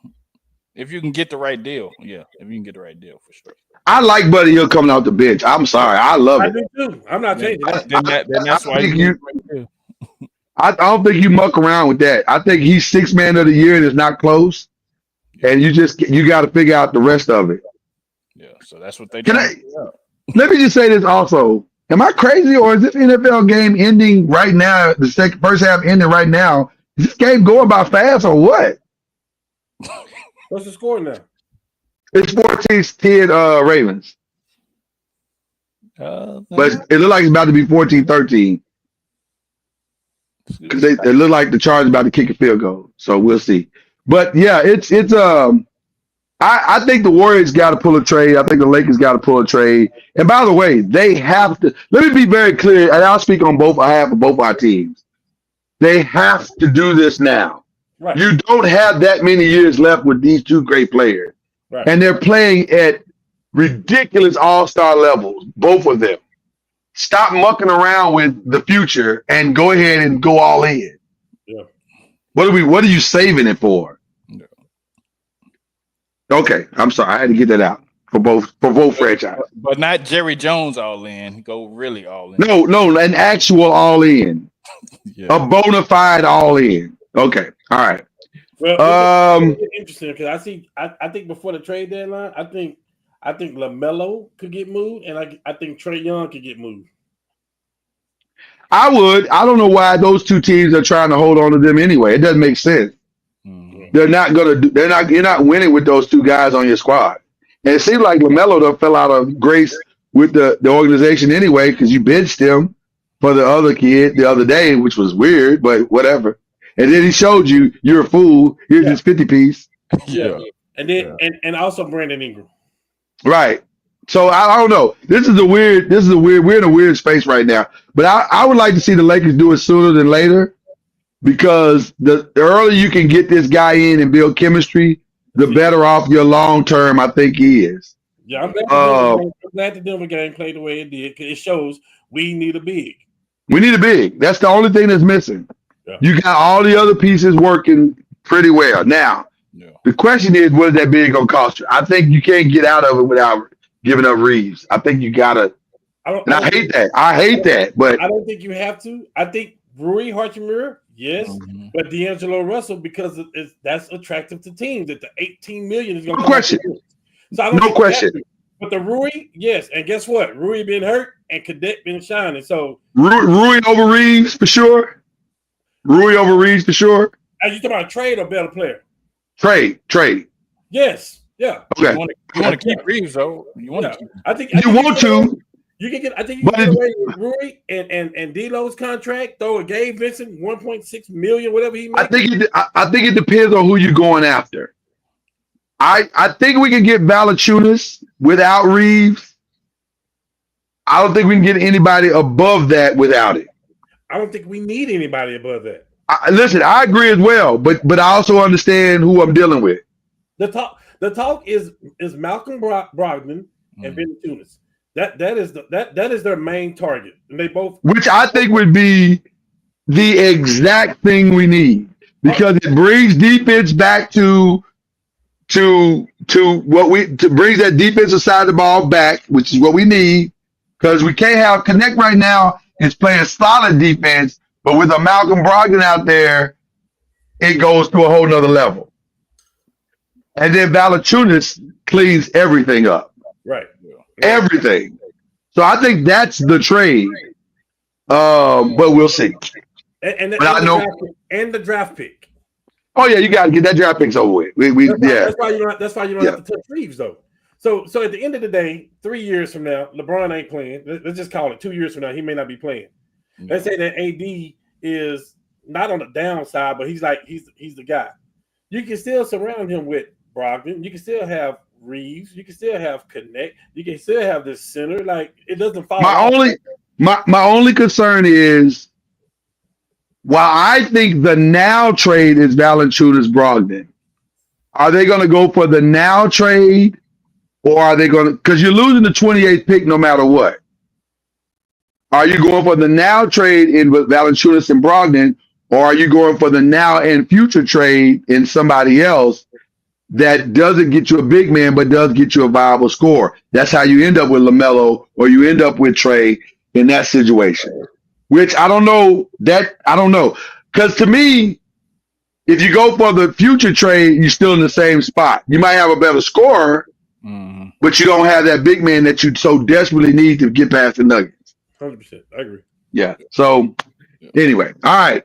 If you can get the right deal, yeah. If you can get the right deal, for sure. I like Buddy Hield coming off the bench. I'm sorry, I love it. I do too. I'm not changing that. Then that's why I don't think you muck around with that. I think he's sixth man of the year and it's not close. And you got to figure out the rest of it. Yeah, so that's what they do. Let me just say this also. Am I crazy, or is this NFL game ending right now? The first half ending right now. Is this game going by fast or what? What's the score now? It's 14-10 Ravens. But it looks like it's about to be 14-13. Because it look like the Chargers about to kick a field goal. So we'll see. But yeah, I think the Warriors got to pull a trade. I think the Lakers got to pull a trade. And by the way, they have to. Let me be very clear, and I'll speak on behalf of both our teams. They have to do this now. Right. You don't have that many years left with these two great players. Right. And they're playing at ridiculous all-star levels, both of them. Stop mucking around with the future and go ahead and go all in. Yeah. What are you saving it for? Yeah. Okay, I'm sorry. I had to get that out for both franchises. But not Jerry Jones all in. Go really all in. No, an actual all in. Yeah. A bona fide all in. Okay. All right. Well, it's interesting because I think before the trade deadline, I think LaMelo could get moved, and I think Trae Young could get moved. I don't know why those two teams are trying to hold on to them anyway. It doesn't make sense. Mm-hmm. You're not winning with those two guys on your squad. And it seems like LaMelo fell out of grace with the organization anyway, because you benched him for the other kid the other day, which was weird, but whatever. And then he showed you're a fool. Here's his 50 piece. Yeah. And then and also Brandon Ingram. Right. So I don't know. This is a weird. We're in a weird space right now. But I would like to see the Lakers do it sooner than later, because the earlier you can get this guy in and build chemistry, the better off your long term I think he is. Yeah, I'm glad the Denver game played the way it did, because it shows we need a big. We need a big. That's the only thing that's missing. Yeah. You got all the other pieces working pretty well. Now, the question is, what is that big going to cost you? I think you can't get out of it without giving up Reeves. I think you got to. I hate that. I hate that. But I don't think you have to. I think Rui Hachimura, yes. Mm-hmm. But D'Angelo Russell, because that's attractive to teams. That the $18 million is going to no question. So no question. But the Rui, yes. And guess what? Rui been hurt and Cadet been shining. So Rui over Reeves for sure. Rui over Reeves for sure. Are you talking about trade or better player? Trade. Yes. Yeah. Okay. You want to keep Reeves though. You want to keep. I think you want to. You can get. I think you can get away with Rui and D'Lo's contract. Throw a Gabe Vincent $1.6 million, whatever he makes. I think it depends on who you're going after. I think we can get Valanciunas without Reeves. I don't think we can get anybody above that without it. I don't think we need anybody above that. Listen, I agree as well, but I also understand who I'm dealing with. The talk is Malcolm Brogdon and Valanciunas. That is their main target, and they both. Which I think would be the exact thing we need because it brings defense back to brings that defensive side of the ball back, which is what we need because we can't have Connect right now is playing solid defense, but with a Malcolm Brogdon out there, it goes to a whole nother level. And then Valanciunas cleans everything up. Right. Everything. So I think that's the trade. But we'll see. And the draft pick. Oh yeah, you got to get that draft pick over with. That's why you don't have to touch Reeves though. So at the end of the day, 3 years from now, LeBron ain't playing. Let's just call it 2 years from now, he may not be playing. Let's say that AD is not on the downside, but he's the guy. You can still surround him with Brogdon. You can still have Reeves. You can still have Connect. You can still have this center. Like it doesn't fall. My only concern is while I think the now trade is Valanciunas Brogdon, are they going to go for the now trade or are they going to because you're losing the 28th pick no matter what? Are you going for the now trade in Valanciunas and Brogdon, or are you going for the now and future trade in somebody else that doesn't get you a big man but does get you a viable scorer? That's how you end up with LaMelo or you end up with Trey in that situation. Which I don't know. Because to me, if you go for the future trade, you're still in the same spot. You might have a better scorer, but you don't have that big man that you so desperately need to get past the Nuggets. 100%. I agree. Yeah. So anyway, all right.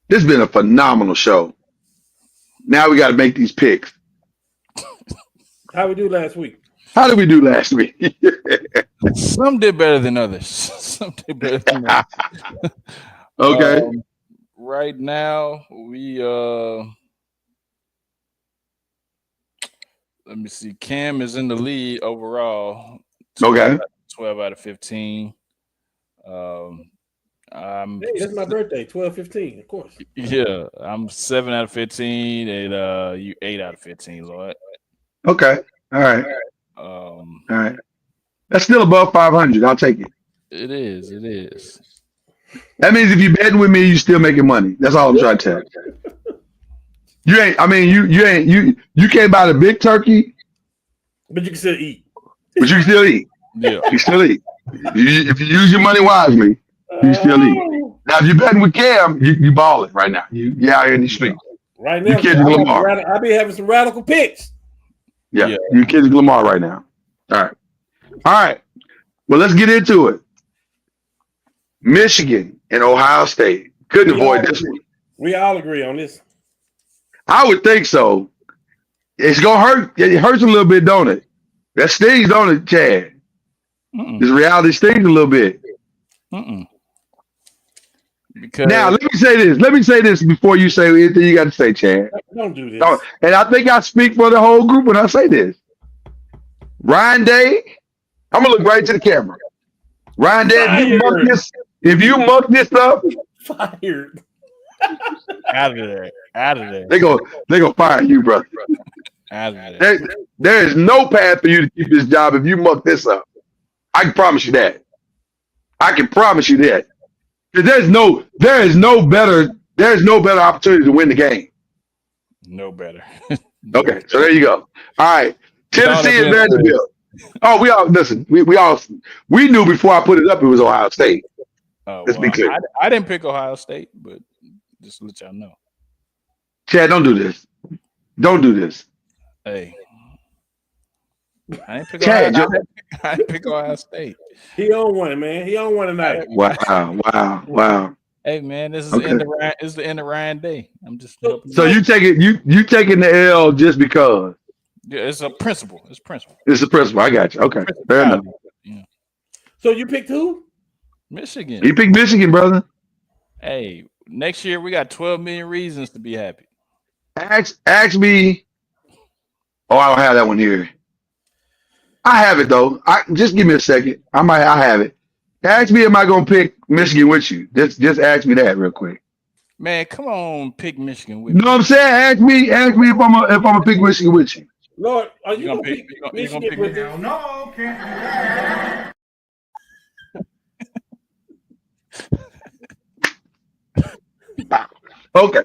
This has been a phenomenal show. Now we got to make these picks. How we do last week? How did we do last week? Some did better than others. Some did better than others. Okay. Right now, we let me see. Cam is in the lead overall. 12 out of 15. Hey, that's my birthday, 12/15, of course. Yeah, I'm 7 out of 15, and you 8 out of 15, Lloyd. Okay. All right. All right. That's still above 500. I'll take it. It is. That means if you're betting with me, you're still making money. That's all I'm trying to tell you. You can't buy the big turkey. But you can still eat. But you can still eat. Yeah. You still eat. If you use your money wisely, you still eat. Now, if you're betting with Cam, you balling right now. You out here in the street. Right now, I'll be having some radical picks. Yeah. You kidding Lamar right now. All right. Well, let's get into it. Michigan and Ohio State. Couldn't avoid this one. We all agree on this. I would think so. It's going to hurt. It hurts a little bit, don't it? That stings, don't it, Chad? This reality stings a little bit. Because now, let me say this before you say anything you got to say, Chad. Don't do this. And I think I speak for the whole group when I say this. Ryan Day, I'm going to look right to the camera. Ryan Day, if you muck this up, fired. Out of there. They're gonna fire you, brother. Out of there. There is no path for you to keep this job if you muck this up. I can promise you that. There's no better opportunity to win the game. No better. Okay, so there you go. All right. Tennessee and Vanderbilt. Oh, we knew before I put it up it was Ohio State. Let's be clear. I didn't pick Ohio State, but just to let y'all know. Chad, don't do this. Don't do this. Hey. I didn't pick Ohio State. He on one, man. He on one tonight. Wow. Hey man, this is the end of Ryan Day. I'm just so you taking the L just because. Yeah, it's a principle. It's principle. It's a principle. I got you. Okay. Fair enough. Yeah. So you picked who? Michigan. You picked Michigan, brother. Hey, next year we got 12 million reasons to be happy. Ask me. Oh, I don't have that one here. I have it though. Just give me a second. I have it. Ask me, am I gonna pick Michigan with you? Just ask me that real quick. Man, come on, pick Michigan with me. You know what I'm saying? Ask me if I'm gonna pick Michigan with you. Lord, are You gonna pick? You gonna pick me? Hell no, can't do that. Okay.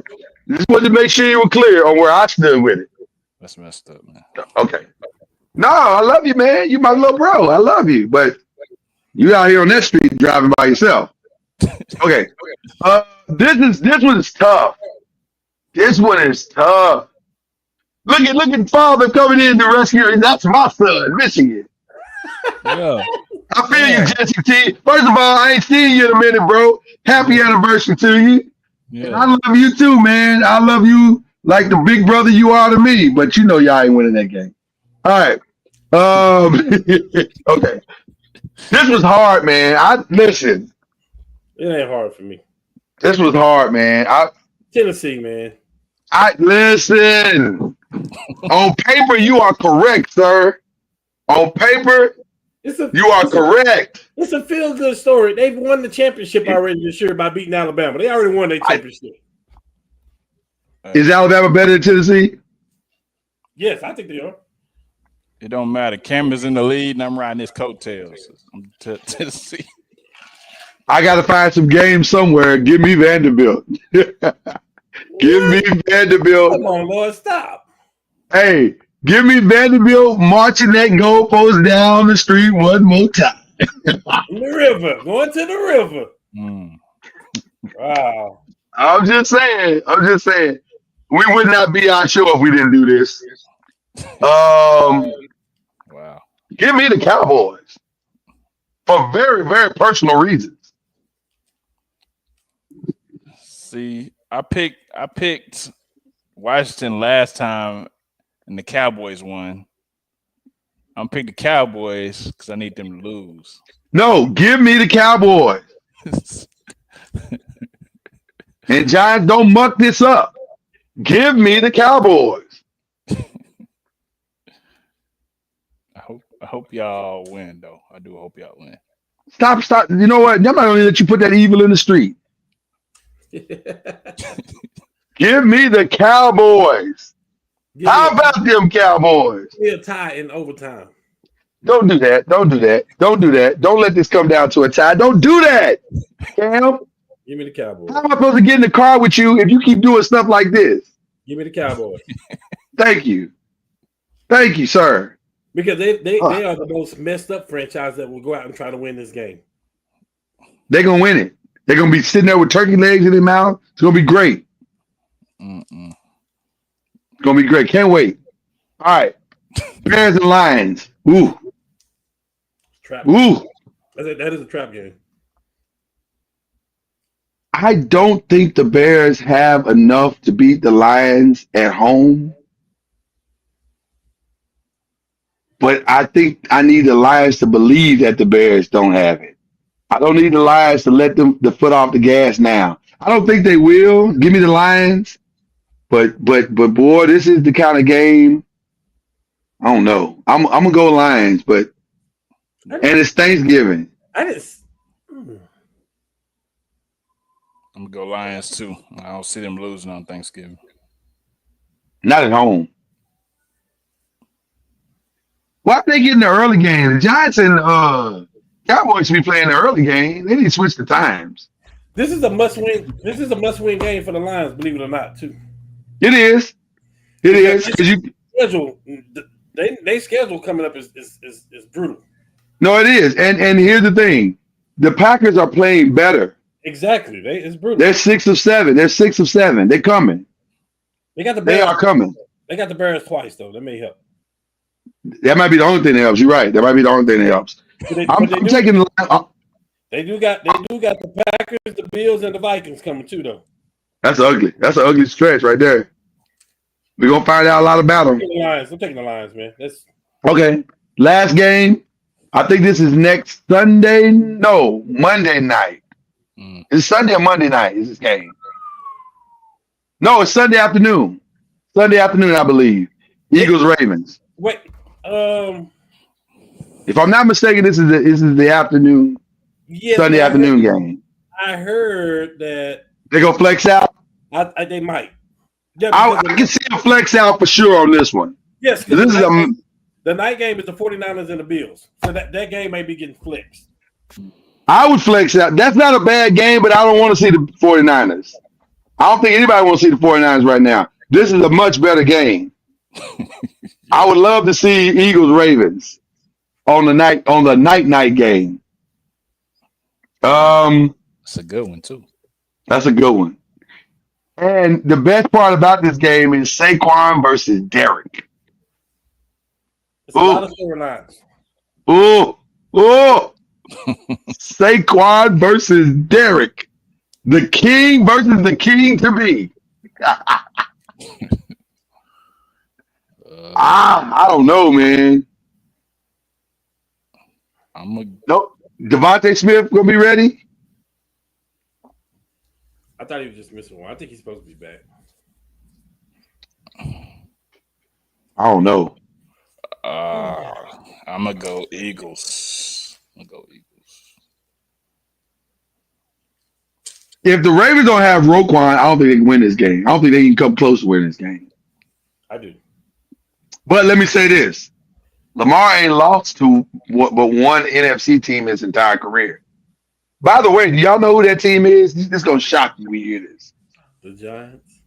Just wanted to make sure you were clear on where I stood with it. That's messed up, man. Okay. No, I love you, man. You my little bro. I love you. But you out here on that street driving by yourself. Okay. This one is tough. This one is tough. Look at father coming in to rescue. That's my son, Michigan. Yeah. I feel you, Jesse T. First of all, I ain't seen you in a minute, bro. Happy anniversary to you. Yeah. And I love you too, man. I love you like the big brother you are to me. But you know y'all ain't winning that game. All right. Okay. This was hard, man. Listen. It ain't hard for me. This was hard, man. Tennessee, man. Listen. On paper, you are correct, sir. On paper, you are correct. It's a feel-good story. They've won the championship already this year by beating Alabama. They already won their championship. Is Alabama better than Tennessee? Yes, I think they are. It don't matter. Cameron's in the lead, and I'm riding his coattails. I'm Tennessee. I got to find some games somewhere. Give me Vanderbilt. Give me Vanderbilt. Come on, Lord, stop. Hey, give me Vanderbilt marching that goalpost down the street one more time. In the river. Going to the river. Mm. Wow. I'm just saying. We would not be on show if we didn't do this. Wow. Give me the Cowboys for very, very personal reasons. See, I picked Washington last time, and the Cowboys won. I'm picking the Cowboys because I need them to lose. No, give me the Cowboys. And Giants, don't muck this up. Give me the Cowboys. I hope y'all win, though. I do hope y'all win. Stop. You know what? Nobody don't let you put that evil in the street. Give me the Cowboys. How about them Cowboys? We'll tie in overtime. Don't do that. Don't let this come down to a tie. Don't do that, Cam. Give me the Cowboys. How am I supposed to get in the car with you if you keep doing stuff like this? Give me the Cowboys. Thank you, sir. Because they are the most messed up franchise that will go out and try to win this game. They're going to win it. They're going to be sitting there with turkey legs in their mouth. It's going to be great. It's going to be great. Can't wait. All right. Bears and Lions. Ooh. Trap. Ooh. That is a trap game. I don't think the Bears have enough to beat the Lions at home. But I think I need the Lions to believe that the Bears don't have it. I don't need the Lions to let the foot off the gas now. I don't think they will. Give me the Lions. But boy, this is the kind of game. I don't know. I'm gonna go Lions, and it's Thanksgiving. I'm gonna go Lions too. I don't see them losing on Thanksgiving. Not at home. Why are they getting the early game? The Giants and Cowboys should be playing the early game. They need to switch the times. This is a must-win. This is a must-win game for the Lions, believe it or not, too. It is. It is because schedule. They schedule coming up is brutal. No, it is. And here's the thing: the Packers are playing better. Exactly. It's brutal. They're 6 of 7. They're 6 of 7. They're coming. They got the Bears. They are coming. They got the Bears twice though. That may help. That might be the only thing that helps. You're right. That might be the only thing that helps. I'm taking the. They do got the Packers, the Bills, and the Vikings coming too though. That's ugly. That's an ugly stretch right there. We're gonna find out a lot about them. I'm taking the Lions, man. That's okay. Last game. I think this is next Sunday. No, Monday night. It's Sunday or Monday night. Is this game? No, it's Sunday afternoon. Sunday afternoon, I believe. Eagles Ravens. Wait. If I'm not mistaken, this is the afternoon. Yes, Sunday afternoon game. I heard that they go flex out. They might. Yeah, I can see a flex out for sure on this one. Yes, This because is the night game is the 49ers and the Bills. So that game may be getting flexed. I would flex that. That's not a bad game, but I don't want to see the 49ers. I don't think anybody wants to see the 49ers right now. This is a much better game. I would love to see Eagles Ravens on the night game. It's a good one too. That's a good one. And the best part about this game is Saquon versus Derek. It's a lot of storylines. Ooh. Saquon versus Derek. The king versus the king to be. I don't know, man. Nope. Devontae Smith gonna be ready. I thought he was just missing one. I think he's supposed to be back. I don't know. I'm gonna go Eagles. If the Ravens don't have Roquan, I don't think they can win this game. I don't think they can come close to winning this game. I do. But let me say this. Lamar ain't lost to but one NFC team his entire career. By the way, do y'all know who that team is? This is going to shock you when you hear this. The Giants.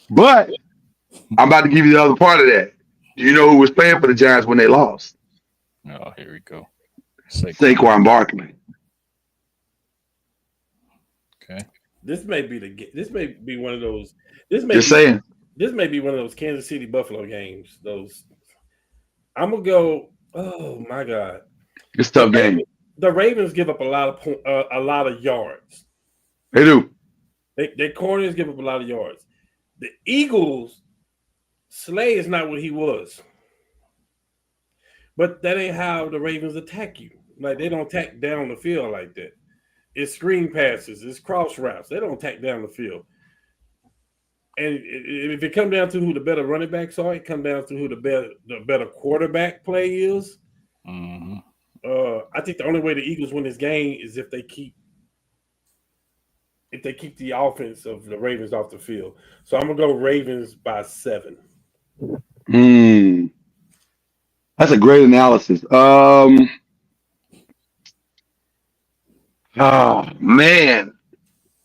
But I'm about to give you the other part of that. Do you know who was playing for the Giants when they lost? Oh, here we go. Saquon Barkley. Okay. This may be one of those. This may be one of those Kansas City Buffalo games. I'm gonna go. Oh my God, it's a tough game. The Ravens give up a lot of yards. They do. Their corners give up a lot of yards. The Eagles, Slay is not what he was, but that ain't how the Ravens attack you. Like they don't attack down the field like that. It's screen passes, it's cross routes. They don't attack down the field. And if it comes down to who the better running backs are, it comes down to who the better quarterback play is. Mm-hmm. I think the only way the Eagles win this game is if they keep the offense of the Ravens off the field. So I'm gonna go Ravens by 7. That's a great analysis. Oh man.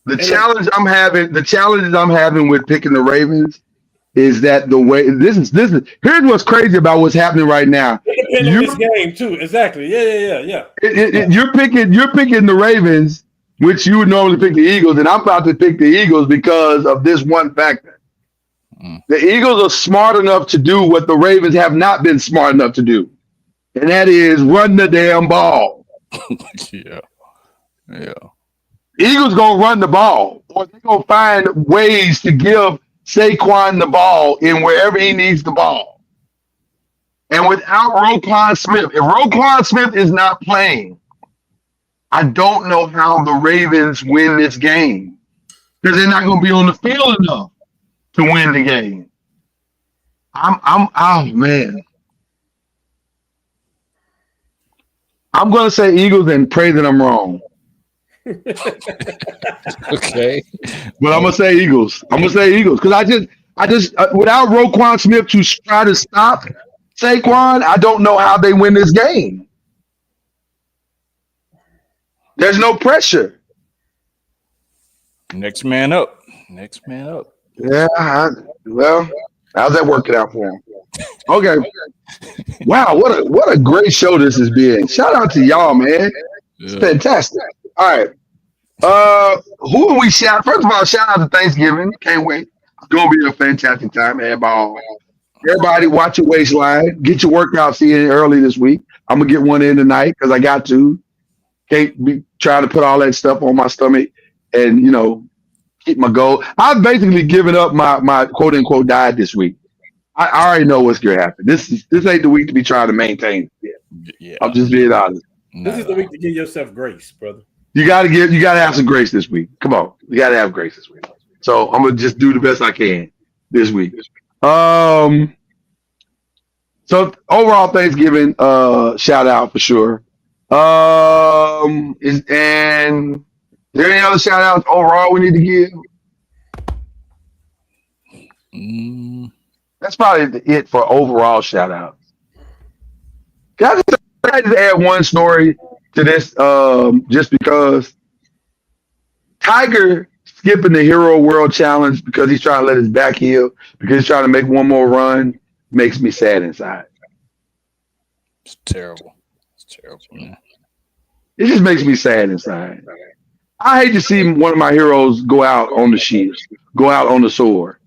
The challenges I'm having with picking the Ravens is that the way this is here's what's crazy about what's happening right now. It depends on this game too. Exactly. Yeah. You're picking the Ravens, which you would normally pick the Eagles, and I'm about to pick the Eagles because of this one factor. The Eagles are smart enough to do what the Ravens have not been smart enough to do, and that is run the damn ball. Yeah. Eagles gonna run the ball, or they're gonna find ways to give Saquon the ball in wherever he needs the ball. And without Roquan Smith, if Roquan Smith is not playing, I don't know how the Ravens win this game because they're not gonna be on the field enough to win the game. Oh man. I'm gonna say Eagles and pray that I'm wrong. Okay. But I'm gonna say Eagles. Because I just without Roquan Smith to try to stop Saquon, I don't know how they win this game. There's no pressure. Next man up. Yeah. Well, how's that working out for him? Okay. Wow, what a great show this has been. Shout out to y'all, man. It's fantastic. All right. Who are we shout? First of all, shout out to Thanksgiving. Can't wait. It's gonna be a fantastic time. Everybody watch your waistline. Get your workouts in early this week. I'm gonna get one in tonight because I got to. Can't be trying to put all that stuff on my stomach and keep my goal. I've basically given up my quote unquote diet this week. I already know what's gonna happen. This ain't the week to be trying to maintain. Yeah. I'm just being honest. This is the week to give yourself grace, brother. You gotta have some grace this week. Come on. You gotta have grace this week. So I'm gonna just do the best I can this week. So overall Thanksgiving, shout out for sure. Is there any other shout outs overall we need to give? That's probably it for overall shout out. Can I just add one story to this? Just because Tiger skipping the Hero World Challenge because he's trying to let his back heal, because he's trying to make one more run, makes me sad inside. It's terrible. It's terrible, man. It just makes me sad inside. I hate to see one of my heroes go out on the shield, go out on the sword.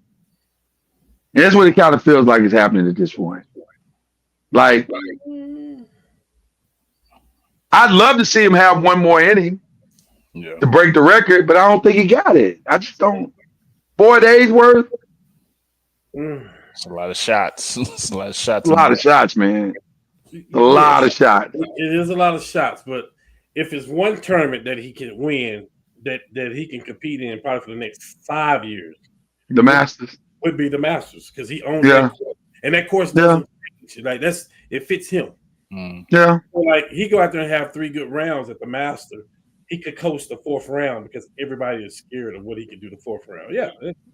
And that's what it kind of feels like is happening at this point. Like, I'd love to see him have one more inning to break the record, but I don't think he got it. I just don't. 4 days worth? It's a lot of shots. It's a lot of shots. A lot of shots, man. A lot of shots. It is a lot of shots, but if it's one tournament that he can win, that he can compete in probably for the next 5 years, the Masters would be the Masters, because he owns that course. And that course doesn't change. Like, it fits him. Yeah. So, like, he go out there and have 3 good rounds at the Master, he could coast the 4th round because everybody is scared of what he could do the 4th round. Yeah,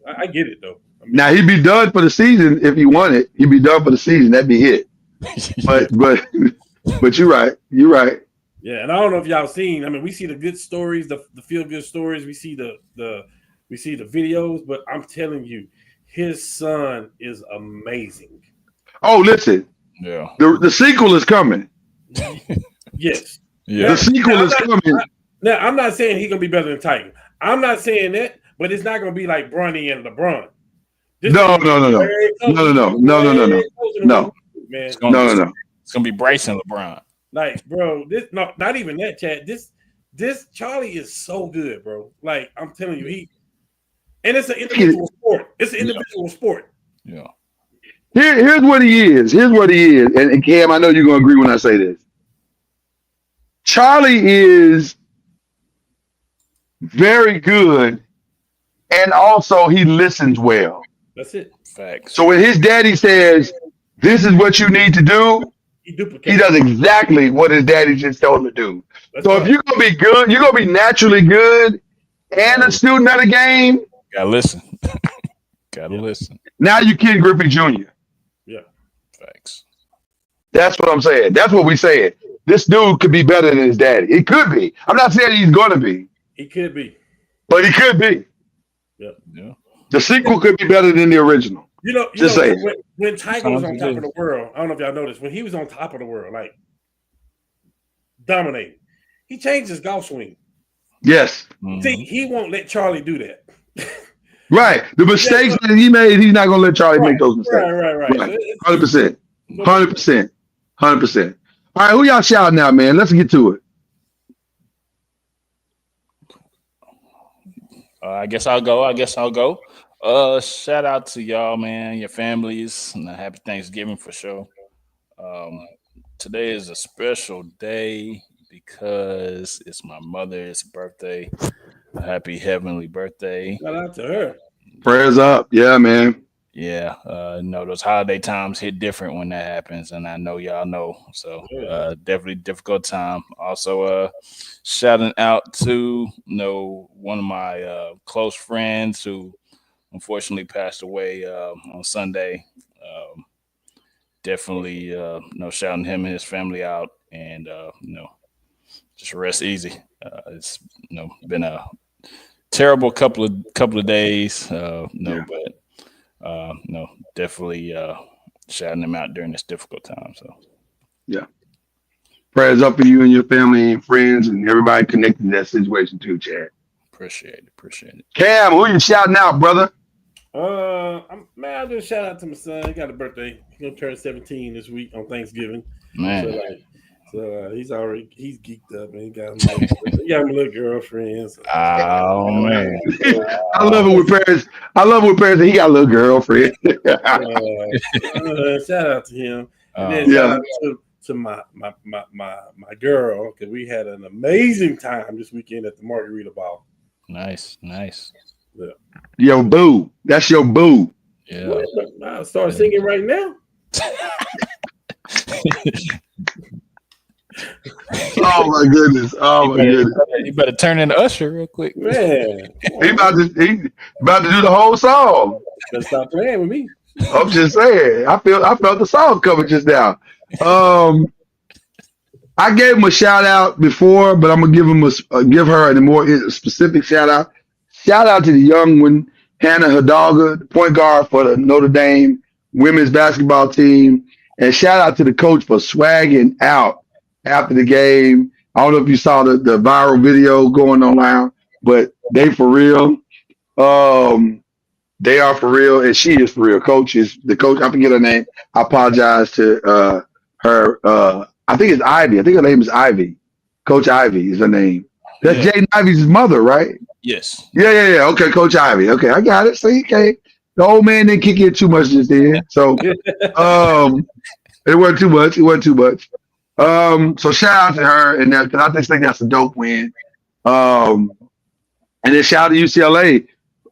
I get it though. I mean, now he'd be done for the season if he won it. He'd be done for the season. That'd be it. But you're right. You're right. Yeah, and I don't know if y'all seen. I mean, we see the good stories, the feel good stories. We see the videos, but I'm telling you, his son is amazing. Oh, listen. Yeah. The sequel is coming. Yes. Yeah. The sequel is coming. Now, I'm not saying he's gonna be better than Tiger. I'm not saying that, but it's not gonna be like Bronny and LeBron. No. Man. No. It's gonna be Bryson LeBron. Like, bro, not even that, Chad. This Charlie is so good, bro. Like, I'm telling you, and it's an individual sport. It's an individual sport. Yeah. Here's what he is. And Cam, I know you're gonna agree when I say this. Charlie is very good, and also he listens well. That's it. Facts. So when his daddy says, "This is what you need to do," he does exactly what his daddy just told him to do. That's so if you're gonna be good, you're gonna be naturally good and a student of the game. Gotta listen. Gotta listen. Now you Ken Griffey Jr. Yeah. Facts. That's what I'm saying. That's what we saying. This dude could be better than his daddy. It could be. I'm not saying he's gonna be. He could be. But he could be. Yeah. The sequel could be better than the original. Just saying. When Tiger was on top of the world, I don't know if y'all noticed, when he was on top of the world, like dominating, he changed his golf swing. Yes. See, he won't let Charlie do that. Right. The mistakes that he made, he's not gonna let Charlie make those mistakes. Right. 100%. 100%. 100%. All right, who y'all shouting out, man? Let's get to it. I guess I'll go. Shout out to y'all, man, your families, and a happy Thanksgiving for sure. Today is a special day because it's my mother's birthday. A happy heavenly birthday. Shout out to her. Prayers up. Yeah, man. Yeah, those holiday times hit different when that happens, and I know y'all know. So definitely difficult time. Also, shouting out to one of my close friends who unfortunately passed away on Sunday. Definitely, shouting him and his family out, and just rest easy. It's been a terrible couple of days. Definitely shouting them out during this difficult time. So, yeah, prayers up for you and your family and friends and everybody connected to that situation too, Chad. Appreciate it. Cam, who you shouting out, brother? I'll just shout out to my son. He got a birthday. He's gonna turn 17 this week on Thanksgiving. Man. So he's geeked up and he got him a little girlfriend. So. Oh man, I love it with parents. He got a little girlfriend. Shout out to him, and then shout out to my girl, because we had an amazing time this weekend at the Margarita Ball. Nice. Yeah. Yo, boo. That's your boo. Yeah. I'll start singing right now. Oh my goodness. Oh my goodness. You better turn into Usher real quick. Man, He about to do the whole song. better stop playing with me. I'm just saying. I felt the song coming just now. I gave him a shout out before, but I'm gonna give her a more specific shout out. Shout out to the young one, Hannah Hidalgo, the point guard for the Notre Dame women's basketball team, and shout out to the coach for swagging out after the game. I don't know if you saw the viral video going online, but they for real. They are for real, and she is for real. Coach is the coach. I forget her name. I apologize to her. I think it's Ivy. I think her name is Ivy. Coach Ivy is her name. That's Jaden Ivey's mother, right? Yes. Yeah. Okay, Coach Ivy. Okay, I got it. See, okay. The old man didn't kick in too much just then. So it wasn't too much. So shout out to her, and that, 'cause I just think that's a dope win. And then shout out to UCLA.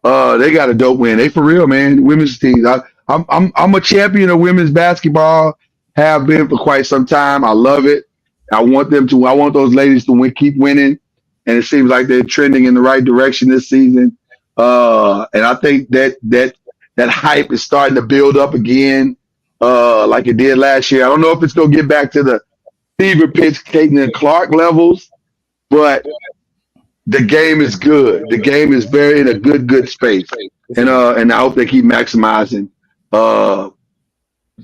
They got a dope win. They for real, man. Women's teams. I'm a champion of women's basketball. Have been for quite some time. I love it. I want those ladies to keep winning, and it seems like they're trending in the right direction this season. And I think that hype is starting to build up again, like it did last year. I don't know if it's gonna get back to the fever pitch Caitlin Clark levels, but the game is good. The game is very in a good space, and I hope they keep maximizing for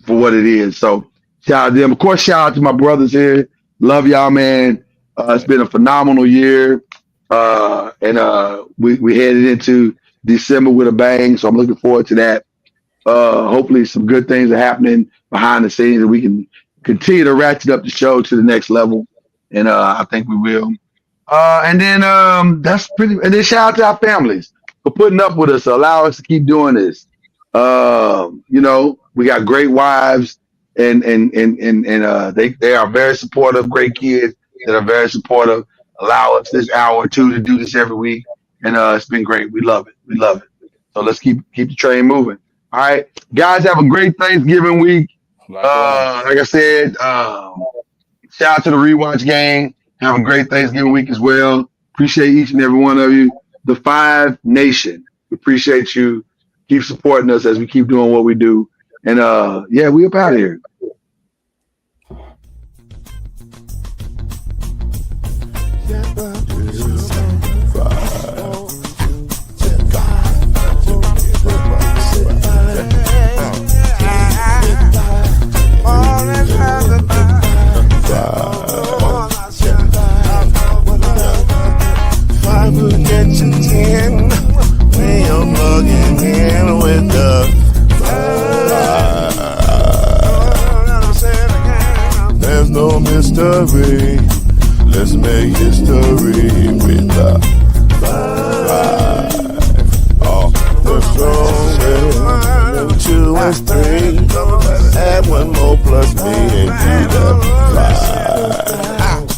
what it is. So shout out to them. Of course, shout out to my brothers here. Love y'all, man. It's been a phenomenal year, and we headed into December with a bang. So I'm looking forward to that. Hopefully, some good things are happening behind the scenes, and we can continue to ratchet up the show to the next level. And I think we will. And then that's pretty. And then shout out to our families for putting up with us, allow us to keep doing this. We got great wives, and they are very supportive. Great kids that are very supportive. Allow us this hour or two to do this every week, and it's been great. We love it. So let's keep the train moving. All right, guys, have a great Thanksgiving week. Like I said, shout out to the Rewatch Gang. Have a great Thanksgiving week as well. Appreciate each and every one of you. The Five Nation. We appreciate you. Keep supporting us as we keep doing what we do. And we up out of here. There's no mystery. Let's make history with the five. Oh, the strongest. 2 and 3. Add 1 more plus me and do the 5.